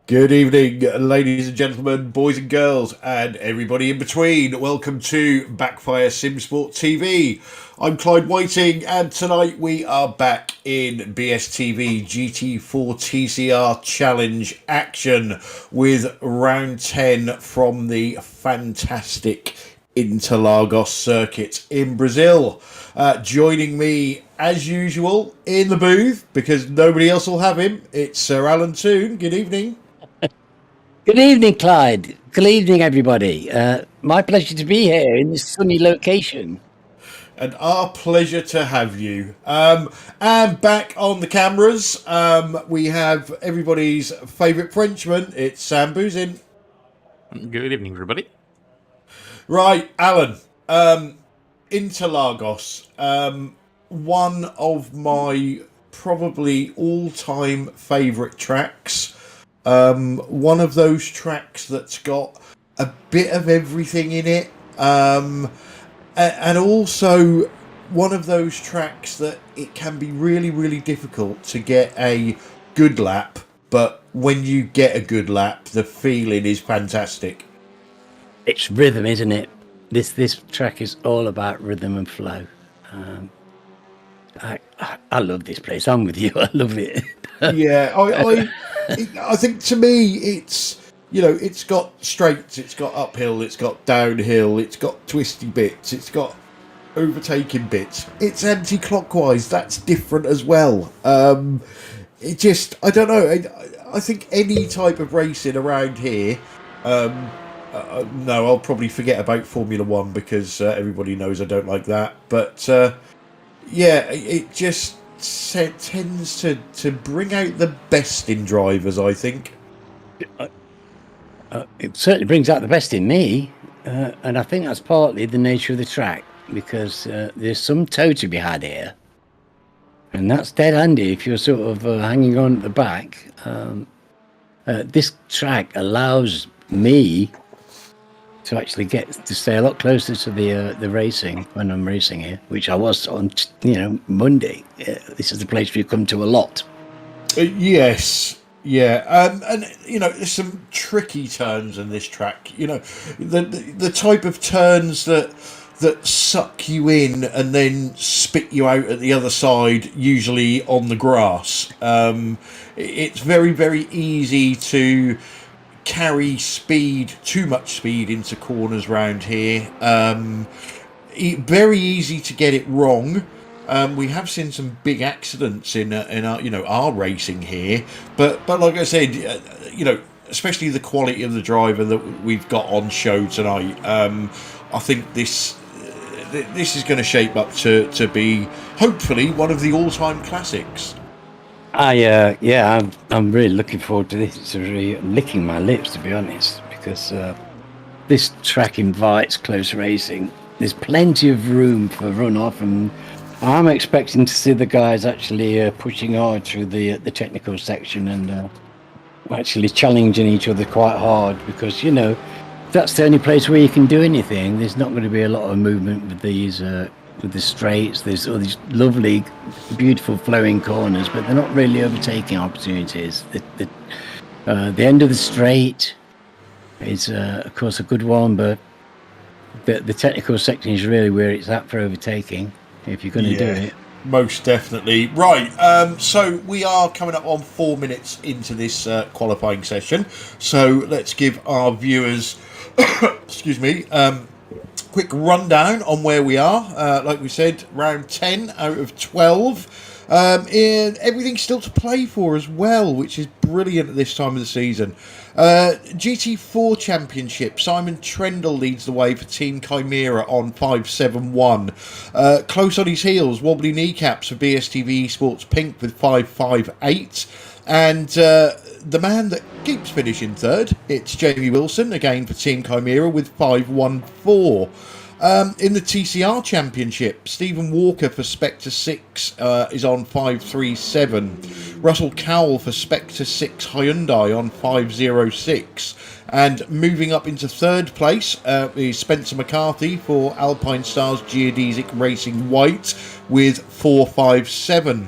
Good evening, ladies and gentlemen, boys and girls, and everybody in between. Welcome to Backfire Simsport TV. I'm Clyde Whiting, and tonight we are back in BSTV GT4 TCR Challenge action with round 10 from the fantastic Interlagos circuit in Brazil. Joining me, as usual, in the booth, because nobody else will have him, it's Sir Alan Toon. Good evening. Good evening, Clyde. Good evening, everybody. My pleasure to be here in this sunny location. And our pleasure to have you. And back on the cameras, we have everybody's favourite Frenchman. It's Sam Boozin. Good evening, everybody. Right, Alan. Interlagos. One of my probably all-time favourite tracks. One of those tracks that's got a bit of everything in it. And also one of those tracks that it can be really, really difficult to get a good lap, but when you get a good lap, the feeling is fantastic. It's rhythm, isn't it? This track is all about rhythm and flow. I love this place. I'm with you. I love it. Yeah, I think to me it's got straights, it's got uphill, it's got downhill, it's got twisty bits, it's got overtaking bits. It's anti-clockwise. That's different as well. It just, I don't know. I think any type of racing around here. No, I'll probably forget about Formula One because everybody knows I don't like that. But yeah, it just tends to bring out the best in drivers, I think. It certainly brings out the best in me, and I think that's partly the nature of the track, because there's some toe to be had here, and that's dead handy if you're sort of hanging on at the back. This track allows me to actually get to stay a lot closer to the racing when I'm racing here, which I was on Monday. This is the place we've come to a lot. Yes. Yeah, and there's some tricky turns in this track. The type of turns that suck you in and then spit you out at the other side, usually on the grass. It's very, very easy to carry too much speed into corners round here. Very easy to get it wrong. We have seen some big accidents in our racing here, but like I said, especially the quality of the driver that we've got on show tonight. I think this is going to shape up to be hopefully one of the all-time classics. I'm really looking forward to this. It's really licking my lips, to be honest, because this track invites close racing. There's plenty of room for runoff, and I'm expecting to see the guys actually pushing hard through the technical section and actually challenging each other quite hard, because that's the only place where you can do anything. There's not going to be a lot of movement with these with the straights. There's all these lovely, beautiful flowing corners, but they're not really overtaking opportunities. The end of the straight is of course a good one, but the technical section is really where it's at for overtaking, if you're going to do it. Most definitely. Right, so we are coming up on 4 minutes into this qualifying session, so let's give our viewers excuse me, quick rundown on where we are. Like we said, round 10 out of 12, and everything's still to play for as well, which is brilliant at this time of the season. GT4 Championship, Simon Trendle leads the way for Team Chimera on 571. Close on his heels, wobbly kneecaps for BSTV Sports Pink with 558. And the man that keeps finishing third, it's Jamie Wilson, again for Team Chimera with 514. In the TCR Championship, Stephen Walker for Spectre 6 is on 537. Russell Cowell for Spectre 6 Hyundai on 506. And moving up into third place is Spencer McCarthy for Alpine Stars Geodesic Racing White with 457.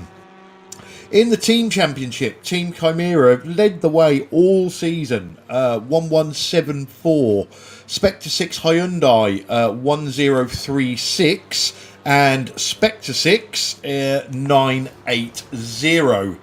In the team championship, Team Chimera led the way all season, 1174. Spectre 6 Hyundai, 1036. And Spectre 6, 980.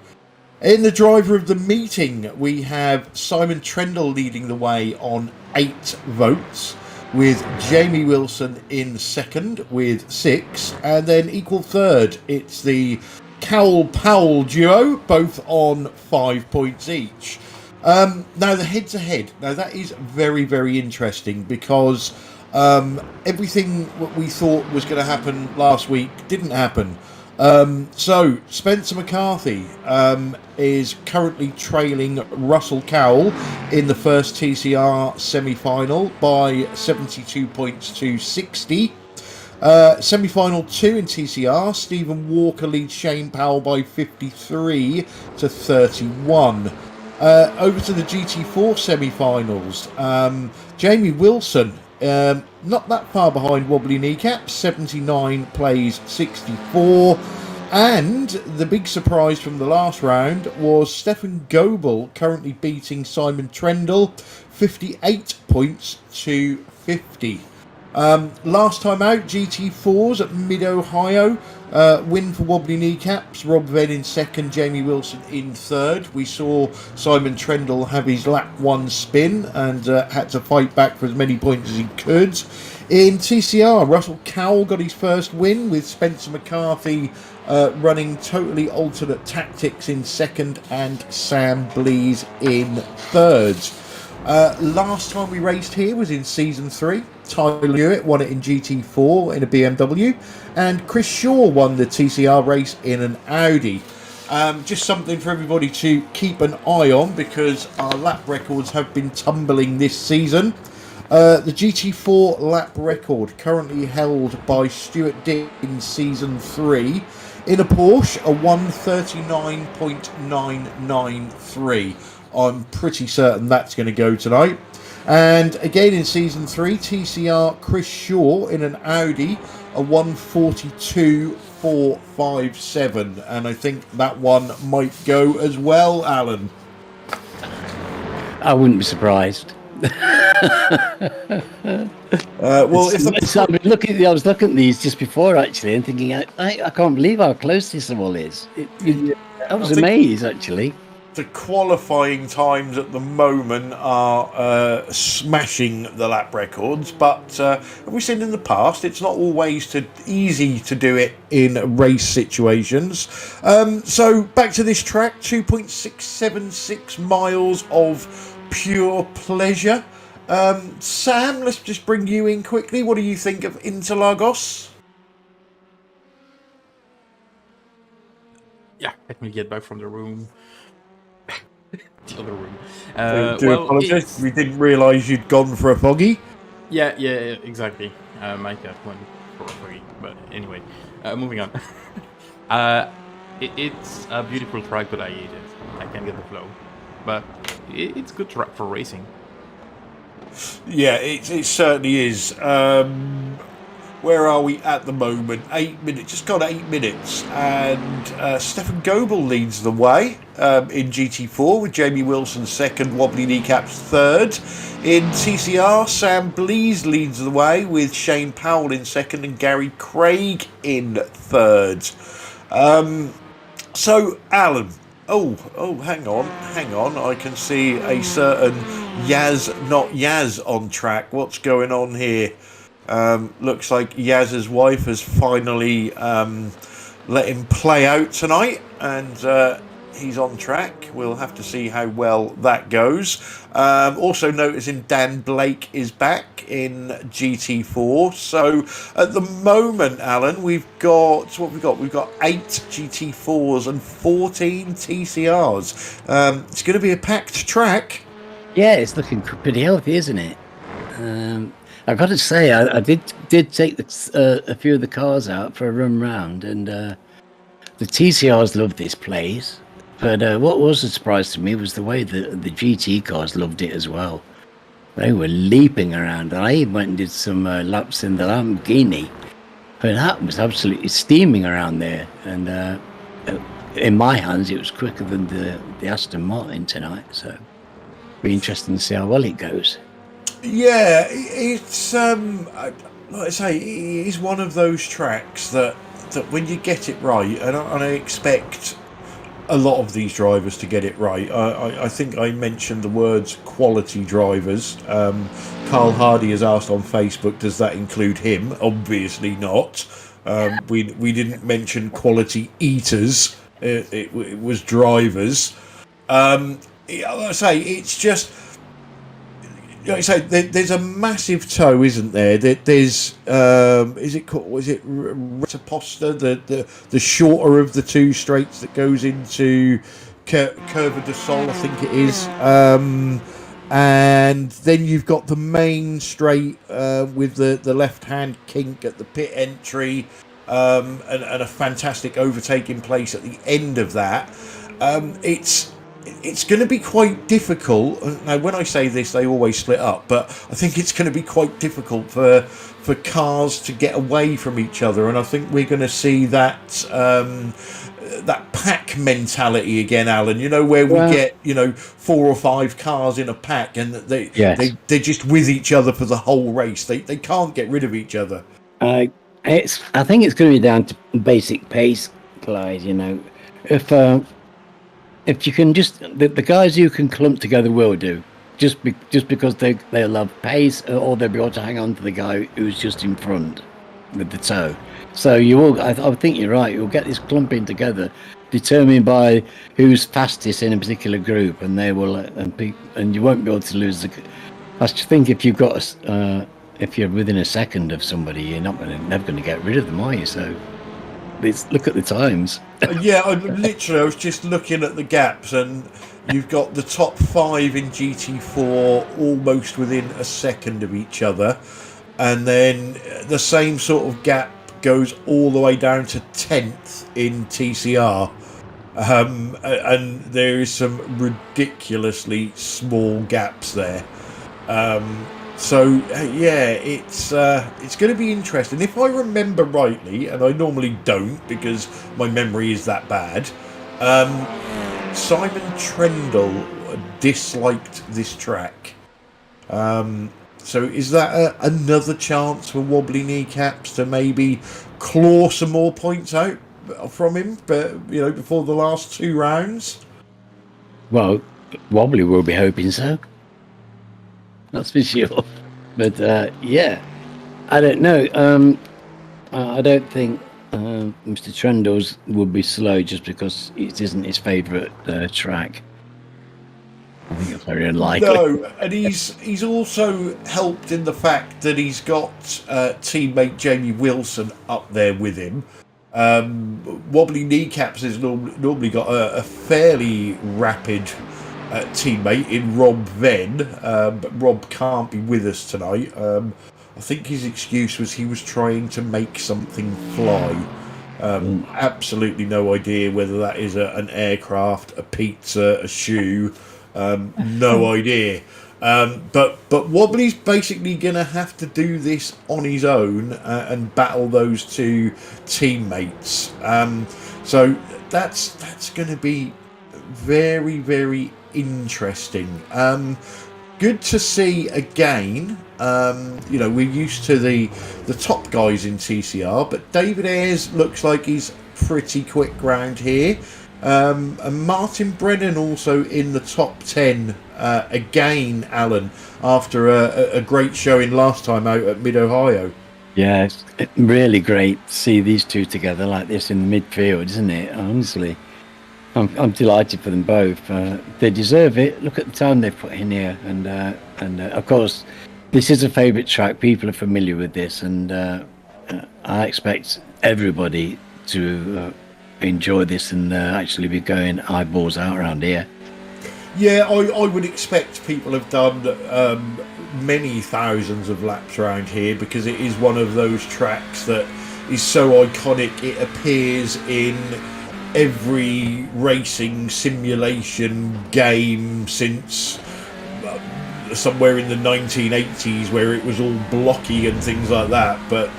In the driver of the meeting, we have Simon Trendle leading the way on 8 votes, with Jamie Wilson in second with 6, and then equal third, it's the Cowell-Powell duo, both on 5 points each. Now, the head-to-head, now that is very, very interesting, because everything what we thought was going to happen last week didn't happen. So Spencer McCarthy is currently trailing Russell Cowell in the first TCR semi-final by 72 points to 60. Semi-final 2 in TCR, Stephen Walker leads Shane Powell by 53 to 31. Over to the GT4 semi-finals, Jamie Wilson, not that far behind Wobbly Kneecaps, 79 plays 64. And the big surprise from the last round was Stefan Goebel currently beating Simon Trendle, 58 points to 50. Last time out, GT4s at Mid-Ohio, win for Wobbly Kneecaps, Rob Venn in second, Jamie Wilson in third. We saw Simon Trendle have his lap 1 spin and had to fight back for as many points as he could. In TCR, Russell Cowell got his first win, with Spencer McCarthy running totally alternate tactics in second and Sam Blees in third. Last time we raced here was in season 3. Tyler Lewitt won it in GT4 in a BMW, and Chris Shaw won the TCR race in an Audi. Just something for everybody to keep an eye on, because our lap records have been tumbling this season. The GT4 lap record currently held by Stuart Dick in season 3 in a Porsche, a 139.993. I'm pretty certain that's going to go tonight. And again in season 3, TCR Chris Shaw in an Audi, a 142.457, and I think that one might go as well, Alan. I wouldn't be surprised. Well, if I was looking at these just before, actually, and thinking, I can't believe how close this all is. I was amazed, actually. The qualifying times at the moment are smashing the lap records, but have we seen in the past, it's not always easy to do it in race situations. So back to this track, 2.676 miles of pure pleasure. Sam, let's just bring you in quickly. What do you think of Interlagos? Yeah, let me get back from the room. The other room. Apologise. We didn't realise you'd gone for a foggy. Yeah, exactly. My cat went for a foggy, but anyway, moving on. It's a beautiful track, but I hate it. I can't get the flow, but it's good track for racing. Yeah, it certainly is. Where are we at the moment? 8 minutes, just gone 8 minutes, and Stefan Goebel leads the way in GT4 with Jamie Wilson second, Wobbly Kneecaps third. In TCR, Sam Blees leads the way with Shane Powell in second and Gary Craig in third. So, Alan, oh, hang on, I can see a certain Yaz, not Yaz on track. What's going on here? Looks like Yaz's wife has finally let him play out tonight, and he's on track. We'll have to see how well that goes. Also noticing Dan Blake is back in GT4. So at the moment, Alan, we've got 8 GT4s and 14 TCRs. It's going to be a packed track. Yeah, it's looking pretty healthy, isn't it? I've got to say, I did take a few of the cars out for a run round, and the TCRs loved this place. But what was a surprise to me was the way the GT cars loved it as well. They were leaping around, and I even went and did some laps in the Lamborghini. But that was absolutely steaming around there, and in my hands, it was quicker than the Aston Martin tonight. So, be interesting to see how well it goes. Yeah, it's like I say, it is one of those tracks that when you get it right, and I expect a lot of these drivers to get it right. I think I mentioned the words quality drivers. Carl Hardy has asked on Facebook, does that include him? Obviously not. We didn't mention quality eaters. It was drivers. Like I say, it's just, like I say, there's a massive toe, isn't there? There's is it called? Was it Retaposta, the shorter of the two straights that goes into Curva de Sol, I think it is. And then you've got the main straight with the left-hand kink at the pit entry, and a fantastic overtaking place at the end of that. It's going to be quite difficult. Now, when I say this, they always split up, but I think it's going to be quite difficult for cars to get away from each other, and I think we're going to see that that pack mentality again, Alan. You know, where we get 4 or 5 cars in a pack, and they're just with each other for the whole race. They can't get rid of each other. I think it's going to be down to basic pace, Clyde. You know, if you can just the guys who can clump together will do, just because they love pace, or they'll be able to hang on to the guy who's just in front with the toe. So you will, I think you're right. You'll get this clumping together, determined by who's fastest in a particular group, and they will, and you won't be able to lose. I think if you've got if you're within a second of somebody, you're never going to get rid of them, are you? So look at the times. Yeah, I was just looking at the gaps, and you've got the top 5 in GT4 almost within a second of each other, and then the same sort of gap goes all the way down to 10th in TCR, and there is some ridiculously small gaps there. So yeah, it's going to be interesting. If I remember rightly, and I normally don't because my memory is that bad, Simon Trendle disliked this track. So is that another chance for Wobbly Kneecaps to maybe claw some more points out from him, but before the last 2 rounds? Well, Wobbly will be hoping so. That's for sure. But yeah, I don't know. I don't think Mr. Trendle's would be slow just because it isn't his favourite track. I think it's very unlikely. No, and he's also helped in the fact that he's got teammate Jamie Wilson up there with him. Wobbly Kneecaps has normally got a fairly rapid teammate in Rob Venn, but Rob can't be with us tonight. I think his excuse was he was trying to make something fly. Absolutely no idea whether that is an aircraft, a pizza, a shoe. No idea. But Wobbly's basically going to have to do this on his own and battle those 2 teammates. So that's going to be very, very interesting. Good to see again. We're used to the top guys in TCR, but David Ayres looks like he's pretty quick round here. And Martin Brennan also in the top 10 again, Alan, after a great showing last time out at Mid-Ohio. Yeah, it's really great to see these 2 together like this in the midfield, isn't it? Honestly, I'm delighted for them both. They deserve it. Look at the time they've put in here, and of course, this is a favourite track. People are familiar with this, and I expect everybody to enjoy this and actually be going eyeballs out around here. Yeah, I would expect people have done many thousands of laps around here because it is one of those tracks that is so iconic. It appears in every racing simulation game since somewhere in the 1980s, where it was all blocky and things like that. But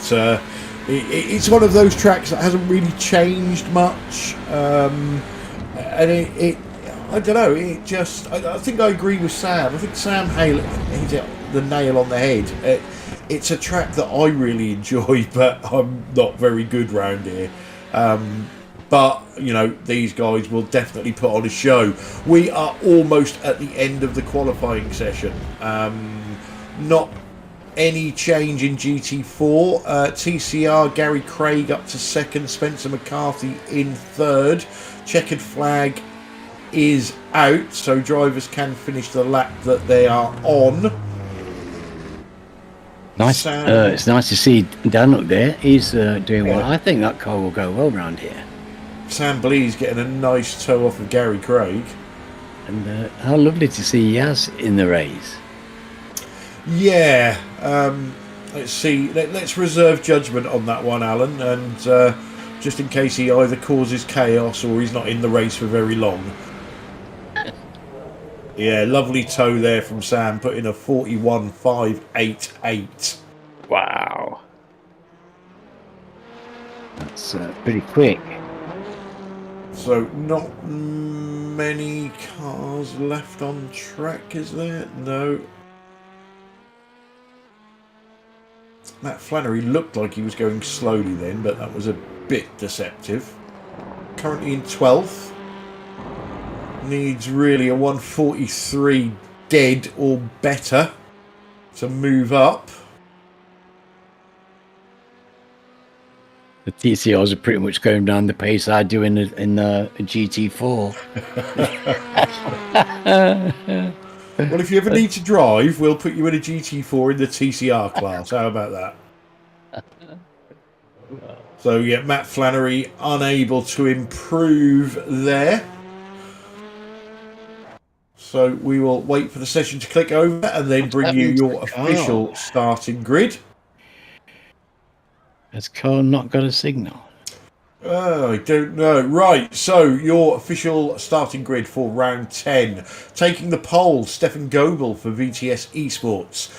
It's one of those tracks that hasn't really changed much, and I don't know. It just, I think I agree with Sam. I think Sam hit the nail on the head. It's a track that I really enjoy, but I'm not very good round here. But you know, these guys will definitely put on a show. We are almost at the end of the qualifying session. Not any change in GT4. TCR, Gary Craig up to second, Spencer McCarthy in third. Checkered flag is out, so drivers can finish the lap that they are on. Nice. It's nice to see Dan up there. He's doing well. I think that car will go well round here. Sam Blee's getting a nice toe off of Gary Craig. And how lovely to see Yaz in the race. Yeah. Let's see. Let's reserve judgment on that one, Alan, and just in case he either causes chaos or he's not in the race for very long. Yeah, lovely toe there from Sam, putting a 41.588. Wow. That's pretty quick. So not many cars left on track, is there? No. Matt Flannery looked like he was going slowly then, but that was a bit deceptive. Currently in 12th. Needs really a 143 dead or better to move up. The TCRs are pretty much going down the pace I do in a GT4. Well, if you ever need to drive, we'll put you in a GT4 in the TCR class. How about that? So, yeah, Matt Flannery unable to improve there. So we will wait for the session to click over and then bring you your official starting grid. Has Carl not got a signal? Oh, I don't know. Right, so your official starting grid for round 10. Taking the pole, Stefan Goebel for VTS Esports.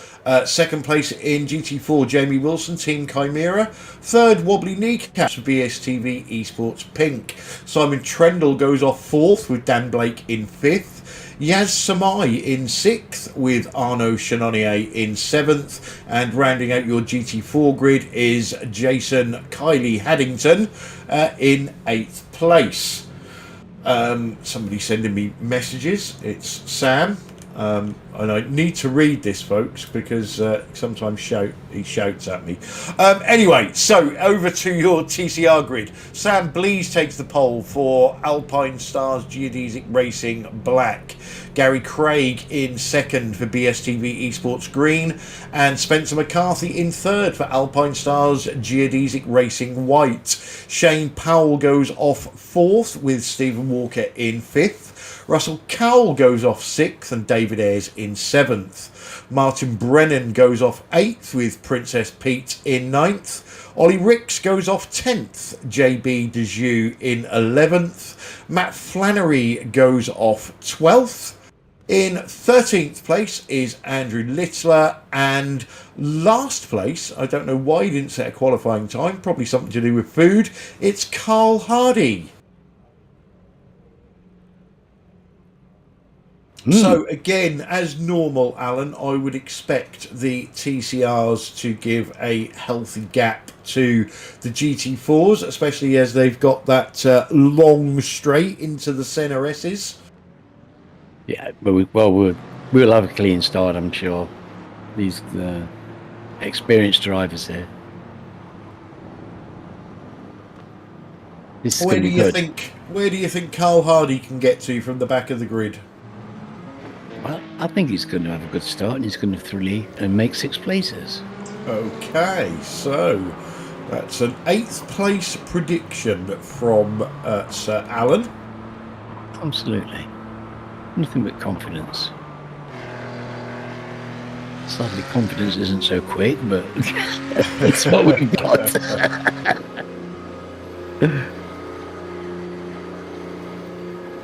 Second place in GT4, Jamie Wilson, Team Chimera. Third, Wobbly Kneecaps for BSTV Esports Pink. Simon Trendle goes off fourth with Dan Blake in fifth. Yaz Samai in 6th with Arnaud Chenonnier in 7th, and rounding out your GT4 grid is Jason Kylie Haddington in 8th place. Somebody sending me messages. It's Sam, and I need to read this, folks, because sometimes he shouts at me. Anyway, so over to your TCR grid. Sam Blees takes the pole for Alpine Stars Geodesic Racing Black. Gary Craig in second for BSTV Esports Green, and Spencer McCarthy in third for Alpine Stars Geodesic Racing White. Shane Powell goes off fourth with Stephen Walker in fifth. Russell Cowell goes off sixth and David Ayres in seventh. Martin Brennan goes off eighth with Princess Pete in ninth. Ollie Ricks goes off 10th, JB Dejoux in 11th. Matt Flannery goes off 12th. In 13th place is Andrew Littler, and last place, I don't know why he didn't set a qualifying time, probably something to do with food, it's Carl Hardy. So again, as normal, Alan, I would expect the TCRs to give a healthy gap to the GT4s, especially as they've got that long straight into the Senna S's. Yeah, but we'll have a clean start, I'm sure. These experienced drivers here. This is Where going do to be you good. where do you think Carl Hardy can get to from the back of the grid? Well, I think he's going to have a good start, and he's going to thrill and make 6 places. Okay, so that's an 8th place prediction from Sir Alan. Absolutely. Nothing but confidence. Sadly, confidence isn't so quick, but that's what we've got.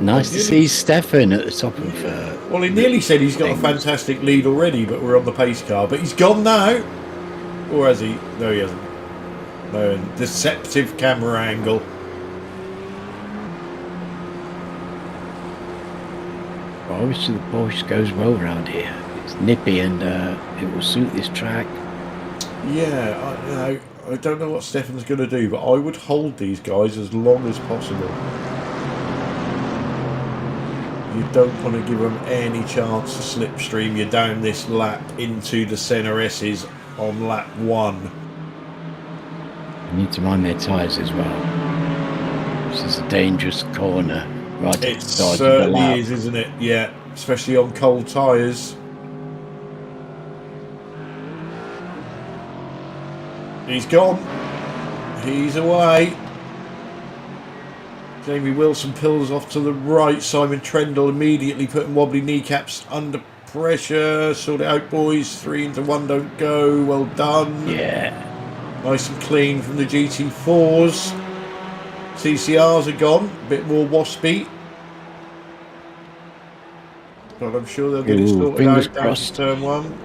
Nice to see Stefan at the top of... Well, he nearly said he's got a fantastic lead already, but we're on the pace car. But he's gone now. Or has he? No, he hasn't. No, deceptive camera angle. Obviously, the Porsche goes well around here. It's nippy and it will suit this track. Yeah, I don't know what Stefan's going to do, but I would hold these guys as long as possible. You don't want to give them any chance to slipstream you down this lap into the Senna S's on lap 1. You need to mind their tyres as well. This is a dangerous corner. Right at It the start of the certainly lap. is, isn't it? Yeah, especially on cold tyres. He's gone. He's away. Jamie Wilson pulls off to the right. Simon Trendle immediately putting wobbly kneecaps under pressure. Sort it out, boys. 3 into 1, don't go. Well done. Yeah. Nice and clean from the GT4s. TCRs are gone. A bit more waspy. But I'm sure they'll get it sorted out down to turn 1.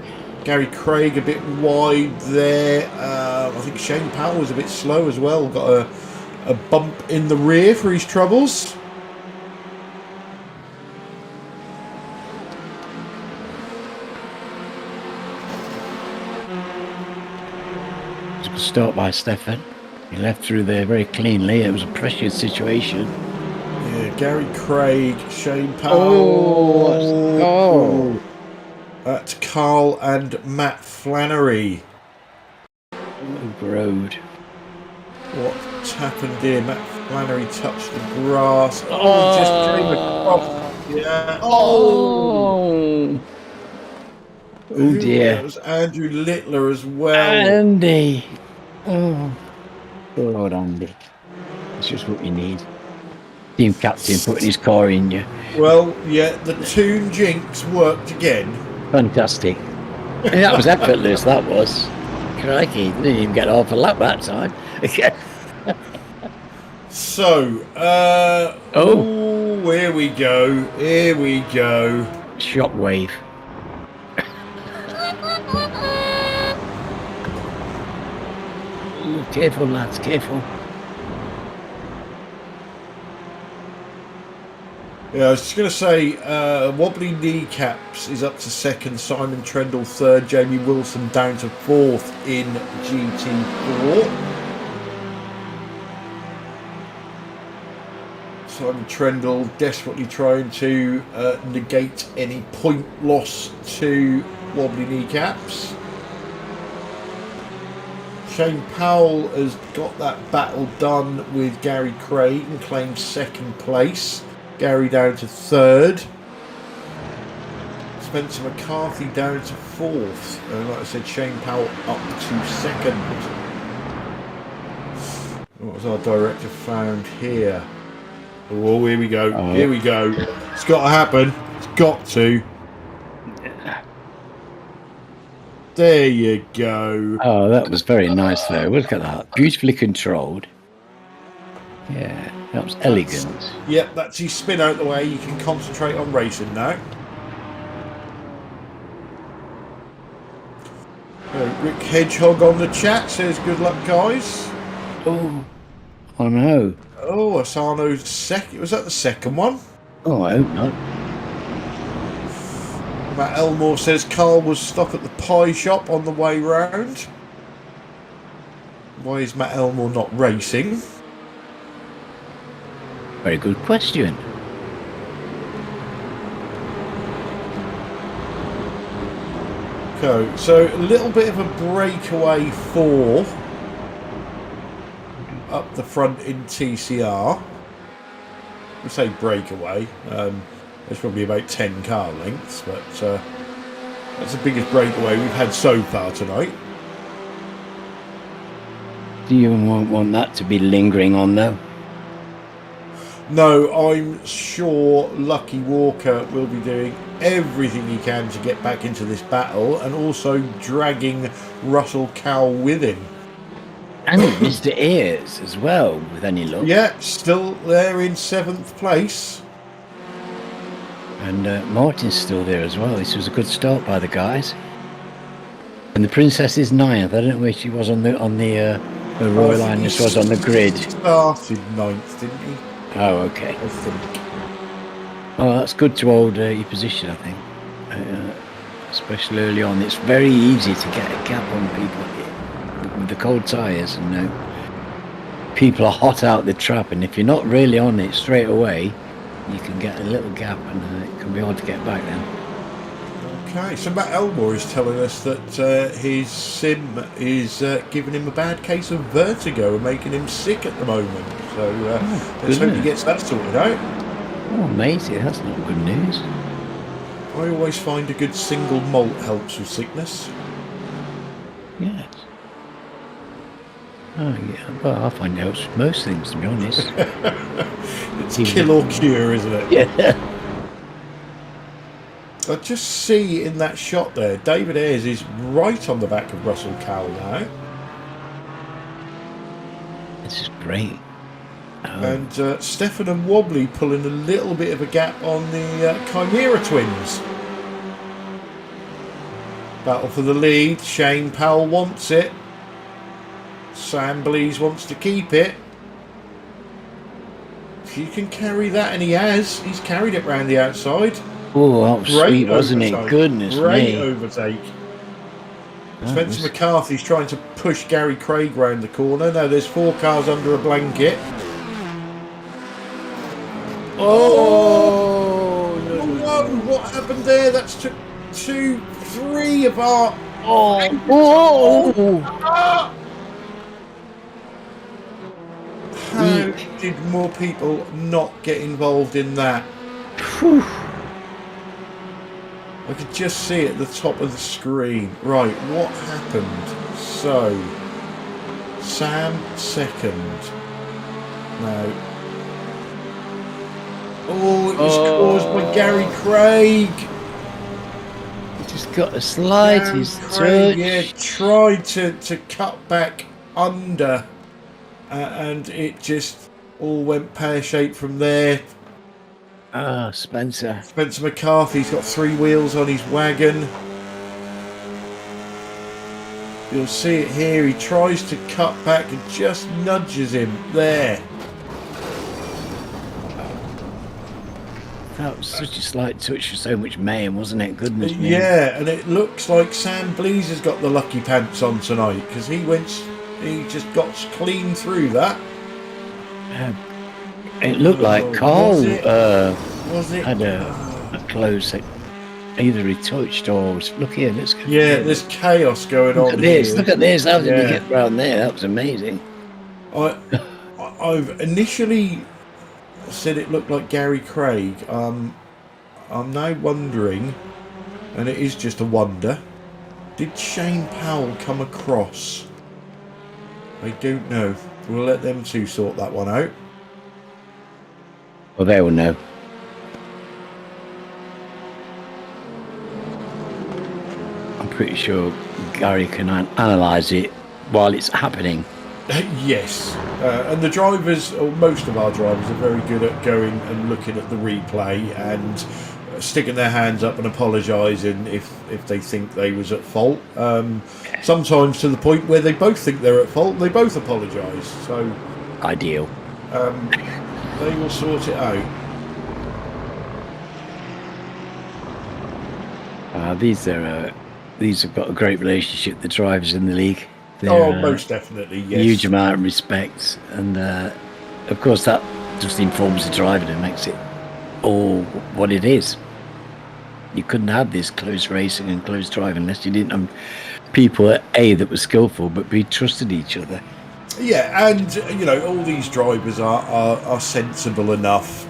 Gary Craig a bit wide there. I think Shane Powell was a bit slow as well. Got a bump in the rear for his troubles. It's a good start by Stefan. He left through there very cleanly. It was a pressured situation. Yeah, Gary Craig, Shane Powell. Oh. That's Carl and Matt Flannery. Road. What's happened here? Matt Flannery touched the grass. Oh, just came across. Yeah. Oh. Oh dear. That was Andrew Littler as well. Andy. Oh. Lord, Andy. That's just what you need. Team captain putting his car in you. Well, yeah, the Toon Jinx worked again. Fantastic. And that was effortless, that was. Crikey, didn't even get half a lap that time. So, here we go. Here we go. Shockwave. Ooh, careful, lads, careful. Yeah, I was just going to say, wobbly kneecaps is up to 2nd, Simon Trendle 3rd, Jamie Wilson down to 4th in GT4. Simon Trendle desperately trying to negate any point loss to wobbly kneecaps. Shane Powell has got that battle done with Gary Craig and claimed 2nd place. Gary down to 3rd. Spencer McCarthy down to 4th. And like I said, Shane Powell up to 2nd. What was our director found here? Oh, here we go. Here we go. It's got to happen. It's got to. There you go. Oh, that was very nice though. Look at that. Beautifully controlled. Yeah, that was elegant. Yep, that's his spin out the way. You can concentrate on racing now. Rick Hedgehog on the chat says good luck, guys. Oh no. Oh, Asano's second. Was that the second one? Oh, I hope not. Matt Elmore says Carl was stopped at the pie shop on the way round. Why is Matt Elmore not racing? Very good question. Okay, so a little bit of a breakaway for up the front in TCR. We say breakaway. There's probably about 10 car lengths, but that's the biggest breakaway we've had so far tonight. Do you want that to be lingering on though? No, I'm sure Lucky Walker will be doing everything he can to get back into this battle and also dragging Russell Cowell with him. And Mr. Ayres as well, with any luck. Yeah, still there in 7th place. And Martin's still there as well. This was a good start by the guys. And the Princess is 9th. I don't know where she was on the The Royal Highness was on the grid. Started 9th, didn't he? Oh, okay. I think. Oh, that's good to hold your position, I think. Especially early on. It's very easy to get a gap on people with the cold tyres, and people are hot out the trap, and if you're not really on it straight away, you can get a little gap, and it can be hard to get back then. Okay, so Matt Elmore is telling us that his sim is giving him a bad case of vertigo and making him sick at the moment. So let's hope he gets that sorted out. Oh, matey, that's not good news. I always find a good single malt helps with sickness. Yes. Oh, yeah. Well, I find it helps with most things, to be honest. It's kill or cure, isn't it? Yeah. I just see in that shot there, David Ayres is right on the back of Russell Cowell now. This is great. And Stefan and Wobbly pulling a little bit of a gap on the Chimera twins. Battle for the lead. Shane Powell wants it. Sam Blees wants to keep it. If he can carry that, and he has. He's carried it round the outside. Oh, that was Great sweet, wasn't overtake. it? Goodness Great me. overtake. Spencer McCarthy's trying to push Gary Craig round the corner. Now there's 4 cars under a blanket. Oh no! What happened there? That's took 2, 3 of our. Oh! How did more people not get involved in that? Whew. I could just see it at the top of the screen. Right, what happened? So, Sam second. No. Oh, it was caused by Gary Craig. He just got a slightest Craig, touch. yeah, tried to cut back under, and it just all went pear-shaped from there. Ah, Spencer. Spencer McCarthy's got 3 wheels on his wagon. You'll see it here. He tries to cut back and just nudges him there. That was such a slight touch for so much mayhem, wasn't it? Goodness me. Yeah, and it looks like Sam Blees has got the lucky pants on tonight, because he just got clean through that. It looked like Carl Was it? had a close, either he touched or was, look here, let's go. Yeah, there's chaos going on. Look at this, here. look at this. How did we get round there? That was amazing. I've initially said it looked like Gary Craig. I'm now wondering, and it is just a wonder, did Shane Powell come across? I don't know. We'll let them two sort that one out. Well, they will know. I'm pretty sure Gary can analyse it while it's happening. Yes, and the drivers, or most of our drivers, are very good at going and looking at the replay and sticking their hands up and apologising if they think they was at fault. Sometimes to the point where they both think they're at fault, they both apologise. So ideal. They will sort it out. These have got a great relationship, the drivers in the league. They're, most definitely, yes. Huge amount of respect, and of course that just informs the driver and makes it all what it is. You couldn't have this close racing and close driving unless you didn't have people that were skillful, but B, trusted each other. Yeah, and all these drivers are sensible enough.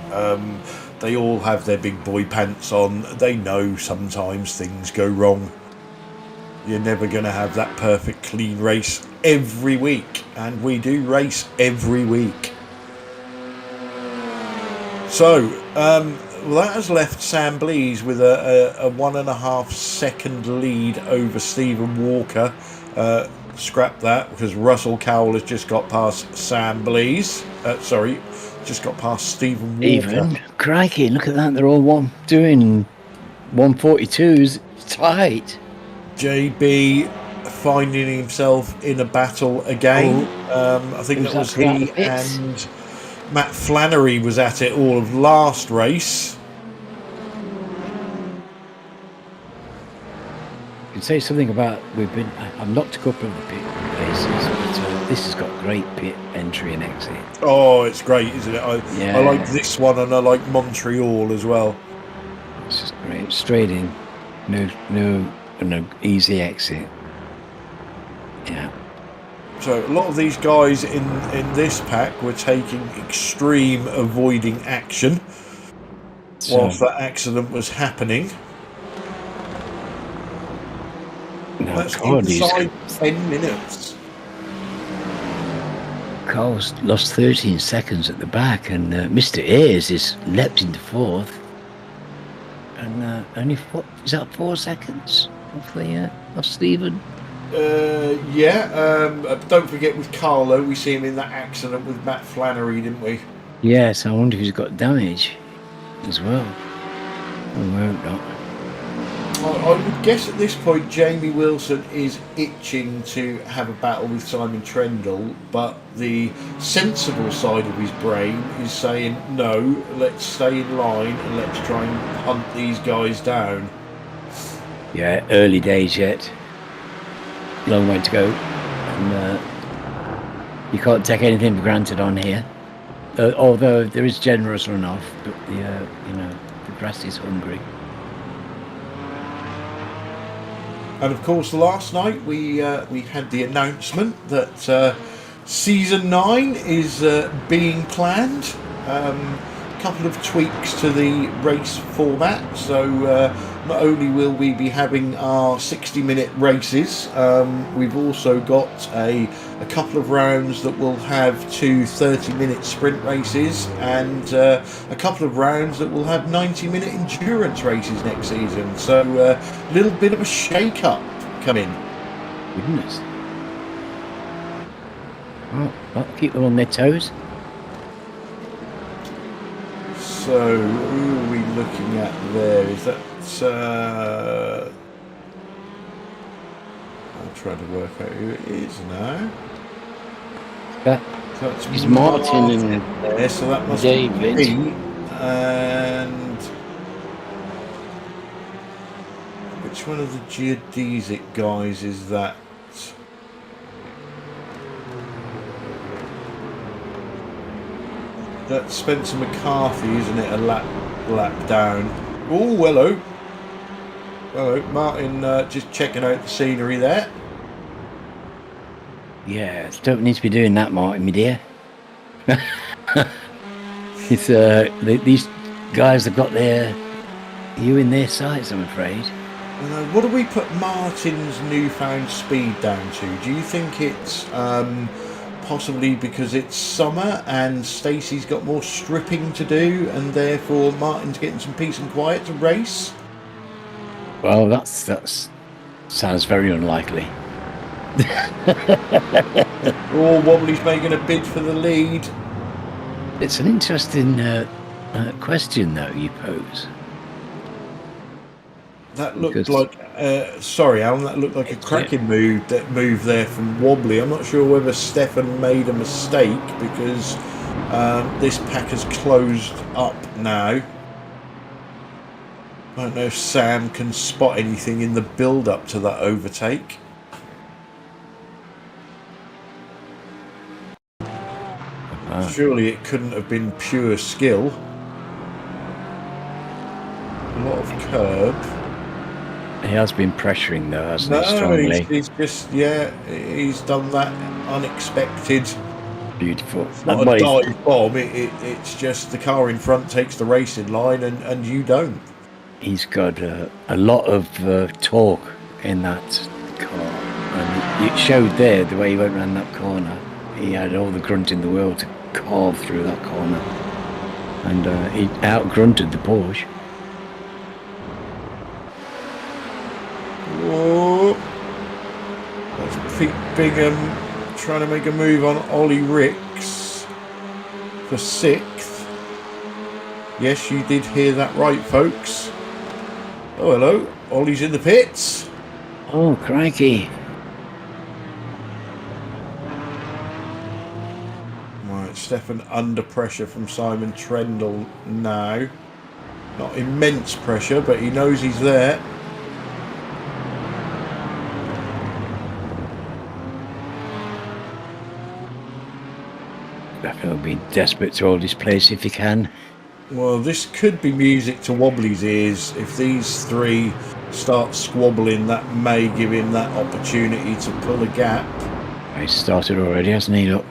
They all have their big boy pants on. They know sometimes things go wrong. You're never going to have that perfect clean race every week, and we do race every week. So that has left Sam Blees with a 1.5 second lead over Stephen Walker. Scrap that, because Russell Cowell has just got past Sam Blees. Just got past Stephen Walker. Even crikey, look at that! They're all doing 142s tight. JB finding himself in a battle again. I think that was he and Matt Flannery was at it all of last race. I can say something about I've knocked a couple of the pit places, but this has got great pit entry and exit. Oh, it's great, isn't it? I like this one, and I like Montreal as well. It's just great, straight in, no easy exit. Yeah. So a lot of these guys in this pack were taking extreme avoiding action whilst that accident was happening. No, that's inside 10 minutes. Carl's lost 13 seconds at the back, and Mr. Ayres is leapt into fourth. And only is that 4 seconds off Stephen? Don't forget with Carlo, we see him in that accident with Matt Flannery, didn't we? Yes, I wonder if he's got damage as well. I hope not. I would guess at this point Jamie Wilson is itching to have a battle with Simon Trendle, but the sensible side of his brain is saying, no, let's stay in line and let's try and hunt these guys down. Yeah, early days yet. Long way to go. And you can't take anything for granted on here. Although there is generous runoff, but the grass is hungry. And of course, last night we had the announcement that season 9 is being planned. A couple of tweaks to the race format. So not only will we be having our 60-minute races, we've also got a couple of rounds that will have 2 30-minute sprint races and a couple of rounds that will have 90-minute endurance races next season. So a little bit of a shake-up coming. Goodness. Well, I'll keep them on their toes. So who are we looking at there? Is that... I'm trying to work out who it is now. That's Martin and there, so that must David. be Pete. And which one of the geodesic guys is that? That's Spencer McCarthy, isn't it? A lap down. Oh, hello. Hello, Martin, just checking out the scenery there. Yeah, don't need to be doing that, Martin, my dear. It's these guys have got you in their sights, I'm afraid. What do we put Martin's newfound speed down to? Do you think it's possibly because it's summer and Stacey's got more stripping to do and therefore Martin's getting some peace and quiet to race? Well, that sounds very unlikely. Or Wobbly's making a bid for the lead. It's an interesting question, though, you pose. That looked like, sorry, Alan, that looked like a cracking move there from Wobbly. I'm not sure whether Stefan made a mistake because this pack has closed up now. I don't know if Sam can spot anything in the build-up to that overtake. Surely it couldn't have been pure skill. A lot of curb. He has been pressuring though, hasn't he, strongly? He's just, he's done that unexpected. Beautiful. It's not a dive bomb, it's just the car in front takes the racing line and you don't. He's got a lot of torque in that car. And it showed there the way he went around that corner. He had all the grunt in the world to carve through that corner. And he out-grunted the Porsche. Whoa. That's Pete Bingham trying to make a move on Ollie Ricks for 6th. Yes, you did hear that right, folks. Oh, hello. Ollie's in the pits. Oh, crikey. Stefan under pressure from Simon Trendle now. Not immense pressure, but he knows he's there. Stefan will be desperate to hold his place if he can. Well, this could be music to Wobbly's ears. If these three start squabbling, that may give him that opportunity to pull a gap. He's started already, hasn't he? Look.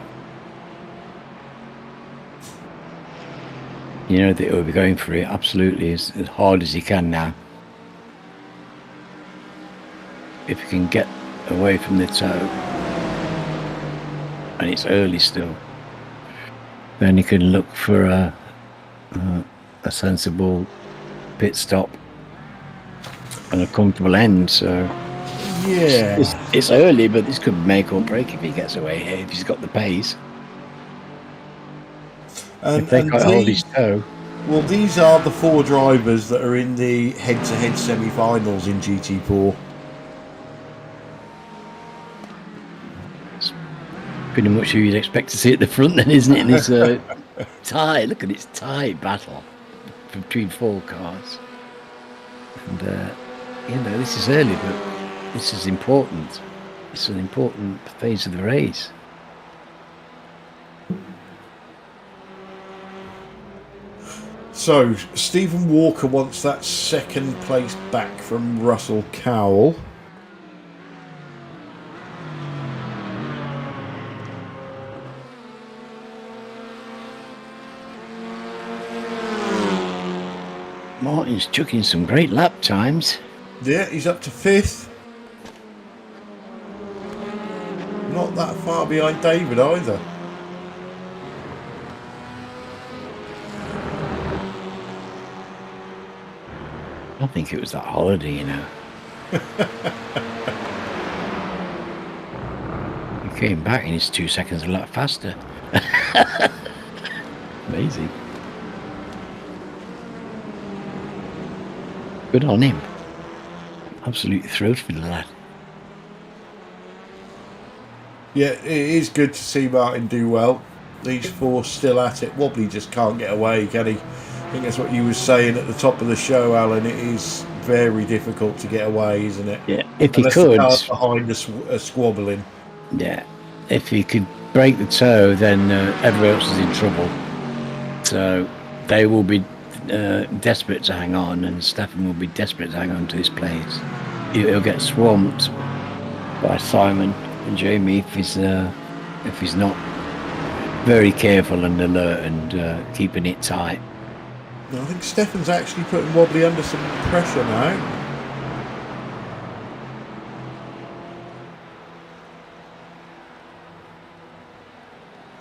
You know that he'll be going for it absolutely as hard as he can now. If he can get away from the toe, and it's early still, then he can look for a sensible pit stop and a comfortable end. So yeah, it's early, but this could make or break if he gets away here, if he's got the pace. If they can't hold his toe. Well, these are the 4 drivers that are in the head-to-head semi-finals in GT4. It's pretty much who you'd expect to see at the front then, isn't it? In this tight, look at this tight battle between 4 cars. And, you know, this is early, but this is important. It's an important phase of the race. So, Stephen Walker wants that 2nd place back from Russell Cowell. Martin's chucking some great lap times. Yeah, he's up to 5th. Not that far behind David either. I think it was that holiday, you know. He came back and he's 2 seconds a lot faster. Amazing. Good on him. Absolutely thrilled for the lad. Yeah, it is good to see Martin do well. These 4 still at it. Wobbly just can't get away, can he? I think that's what you were saying at the top of the show, Alan. It is very difficult to get away, isn't it? Yeah, if he Unless could. the car's behind us squabbling. Yeah, if he could break the toe, then everyone else is in trouble. So they will be desperate to hang on, and Stefan will be desperate to hang on to his place. He'll get swamped by Simon and Jamie if he's not very careful and alert and keeping it tight. I think Stefan's actually putting Wobbly under some pressure now.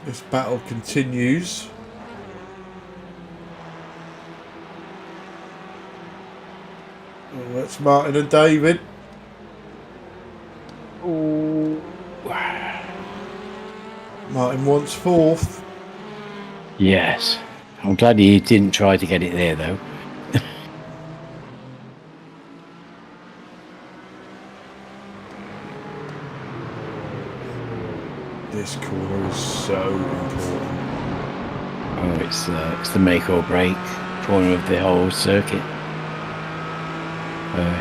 This battle continues. Oh, that's Martin and David. Ooh. Martin wants 4th. Yes. I'm glad he didn't try to get it there, though. This corner is so important. Oh, it's the make or break corner of the whole circuit.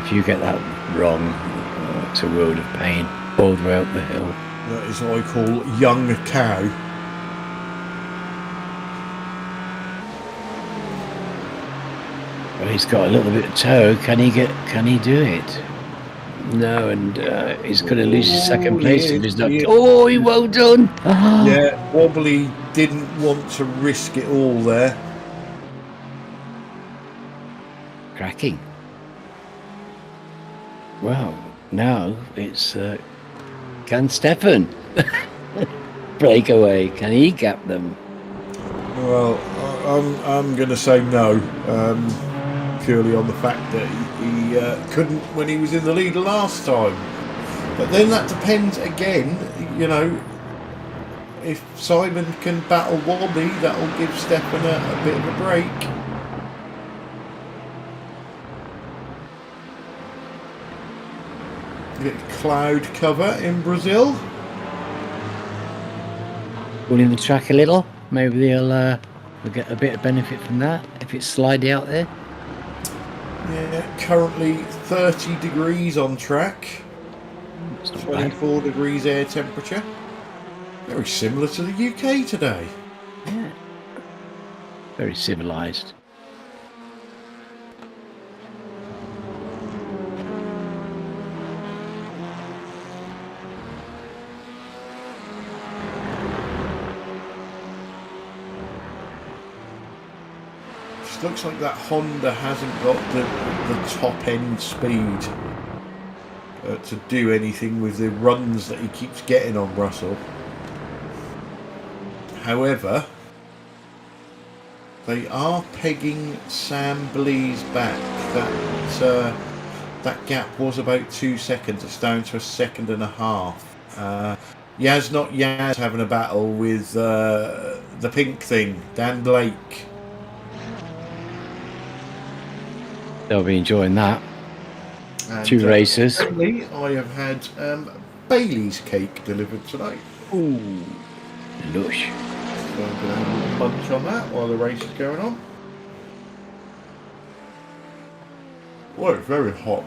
If you get that wrong, it's a world of pain all the way up the hill. That is what I call young cow. Well, he's got a little bit of toe. Can he do it? No, and he's going to lose his 2nd place if he's not. Oh, he well done. Ah. Yeah, Wobbly didn't want to risk it all there. Cracking. Well, now it's can Stefan break away? Can he gap them? Well, I'm going to say no, purely on the fact that he couldn't when he was in the lead last time. But then that depends again, you know, if Simon can battle Wobbly, that'll give Stefan a bit of a break. Get cloud cover in Brazil. Pulling the track a little. maybe they'll get a bit of benefit from that if it's slidey out there. Yeah, currently 30 degrees on track, It's not 24 degrees air temperature. Very similar to the UK today. bad. Yeah. Very civilised. Just looks like that Honda hasn't got the top end speed to do anything with the runs that he keeps getting on Russell. However, they are pegging Sam Blease back. That gap was about 2 seconds. It's down to 1.5 seconds. Yaz not Yaz having a battle with the pink thing, Dan Blake. They'll be enjoying that. And, 2 races. Apparently, I have had Bailey's cake delivered tonight. Ooh, lush. So I'm going to have a munch on that while the race is going on. Oh, it's very hot.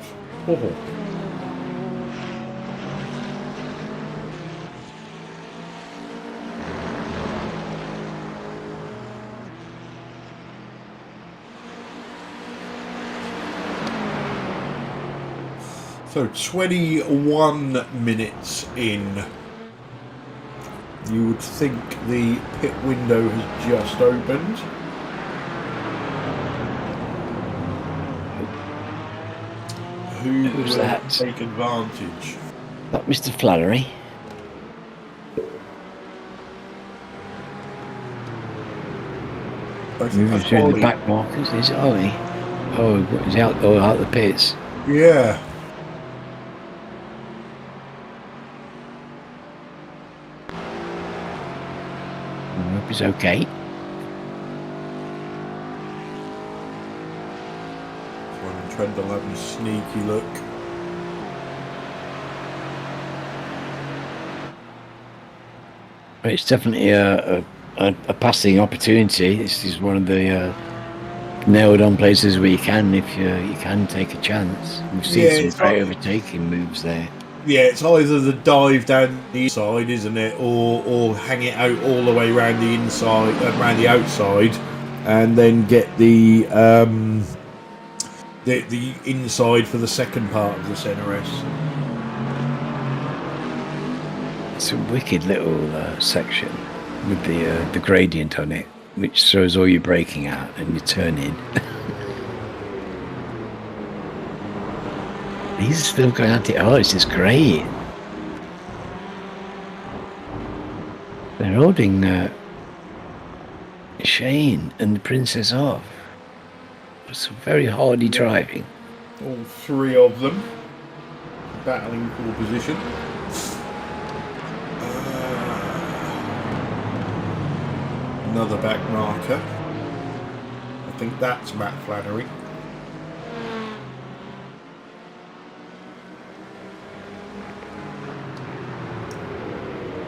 Oh. So 21 minutes in. You would think the pit window has just opened. Who's will that? take advantage? That Mr. Flannery. I think Moving that's through the Ollie. back markers, is it Ollie? Oh, he's out the pits. Yeah. I hope he's okay. Simon Trendle having a sneaky look. But it's definitely a passing opportunity. This is one of the nailed on places where you can, if you can take a chance. We've seen some great overtaking moves there. Yeah, it's either the dive down the inside, isn't it, or hang it out all the way around the inside, around the outside, and then get the inside for the second part of this NRS. It's a wicked little section with the gradient on it, which throws all your braking out and you turn in. He's still going at it. Oh, this is great. They're holding Shane and the Princess off. It's very hardy driving. All three of them battling for position. Another back marker. I think that's Matt Flannery.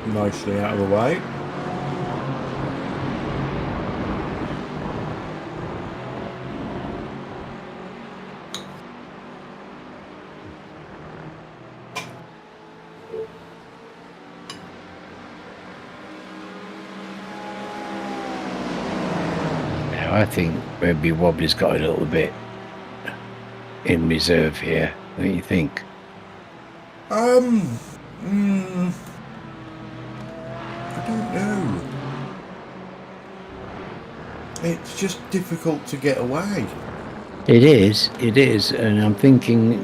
Nicely out of the way. I think maybe Wobbly's got a little bit in reserve here. What do you think? I don't know. It's just difficult to get away. It is, and I'm thinking,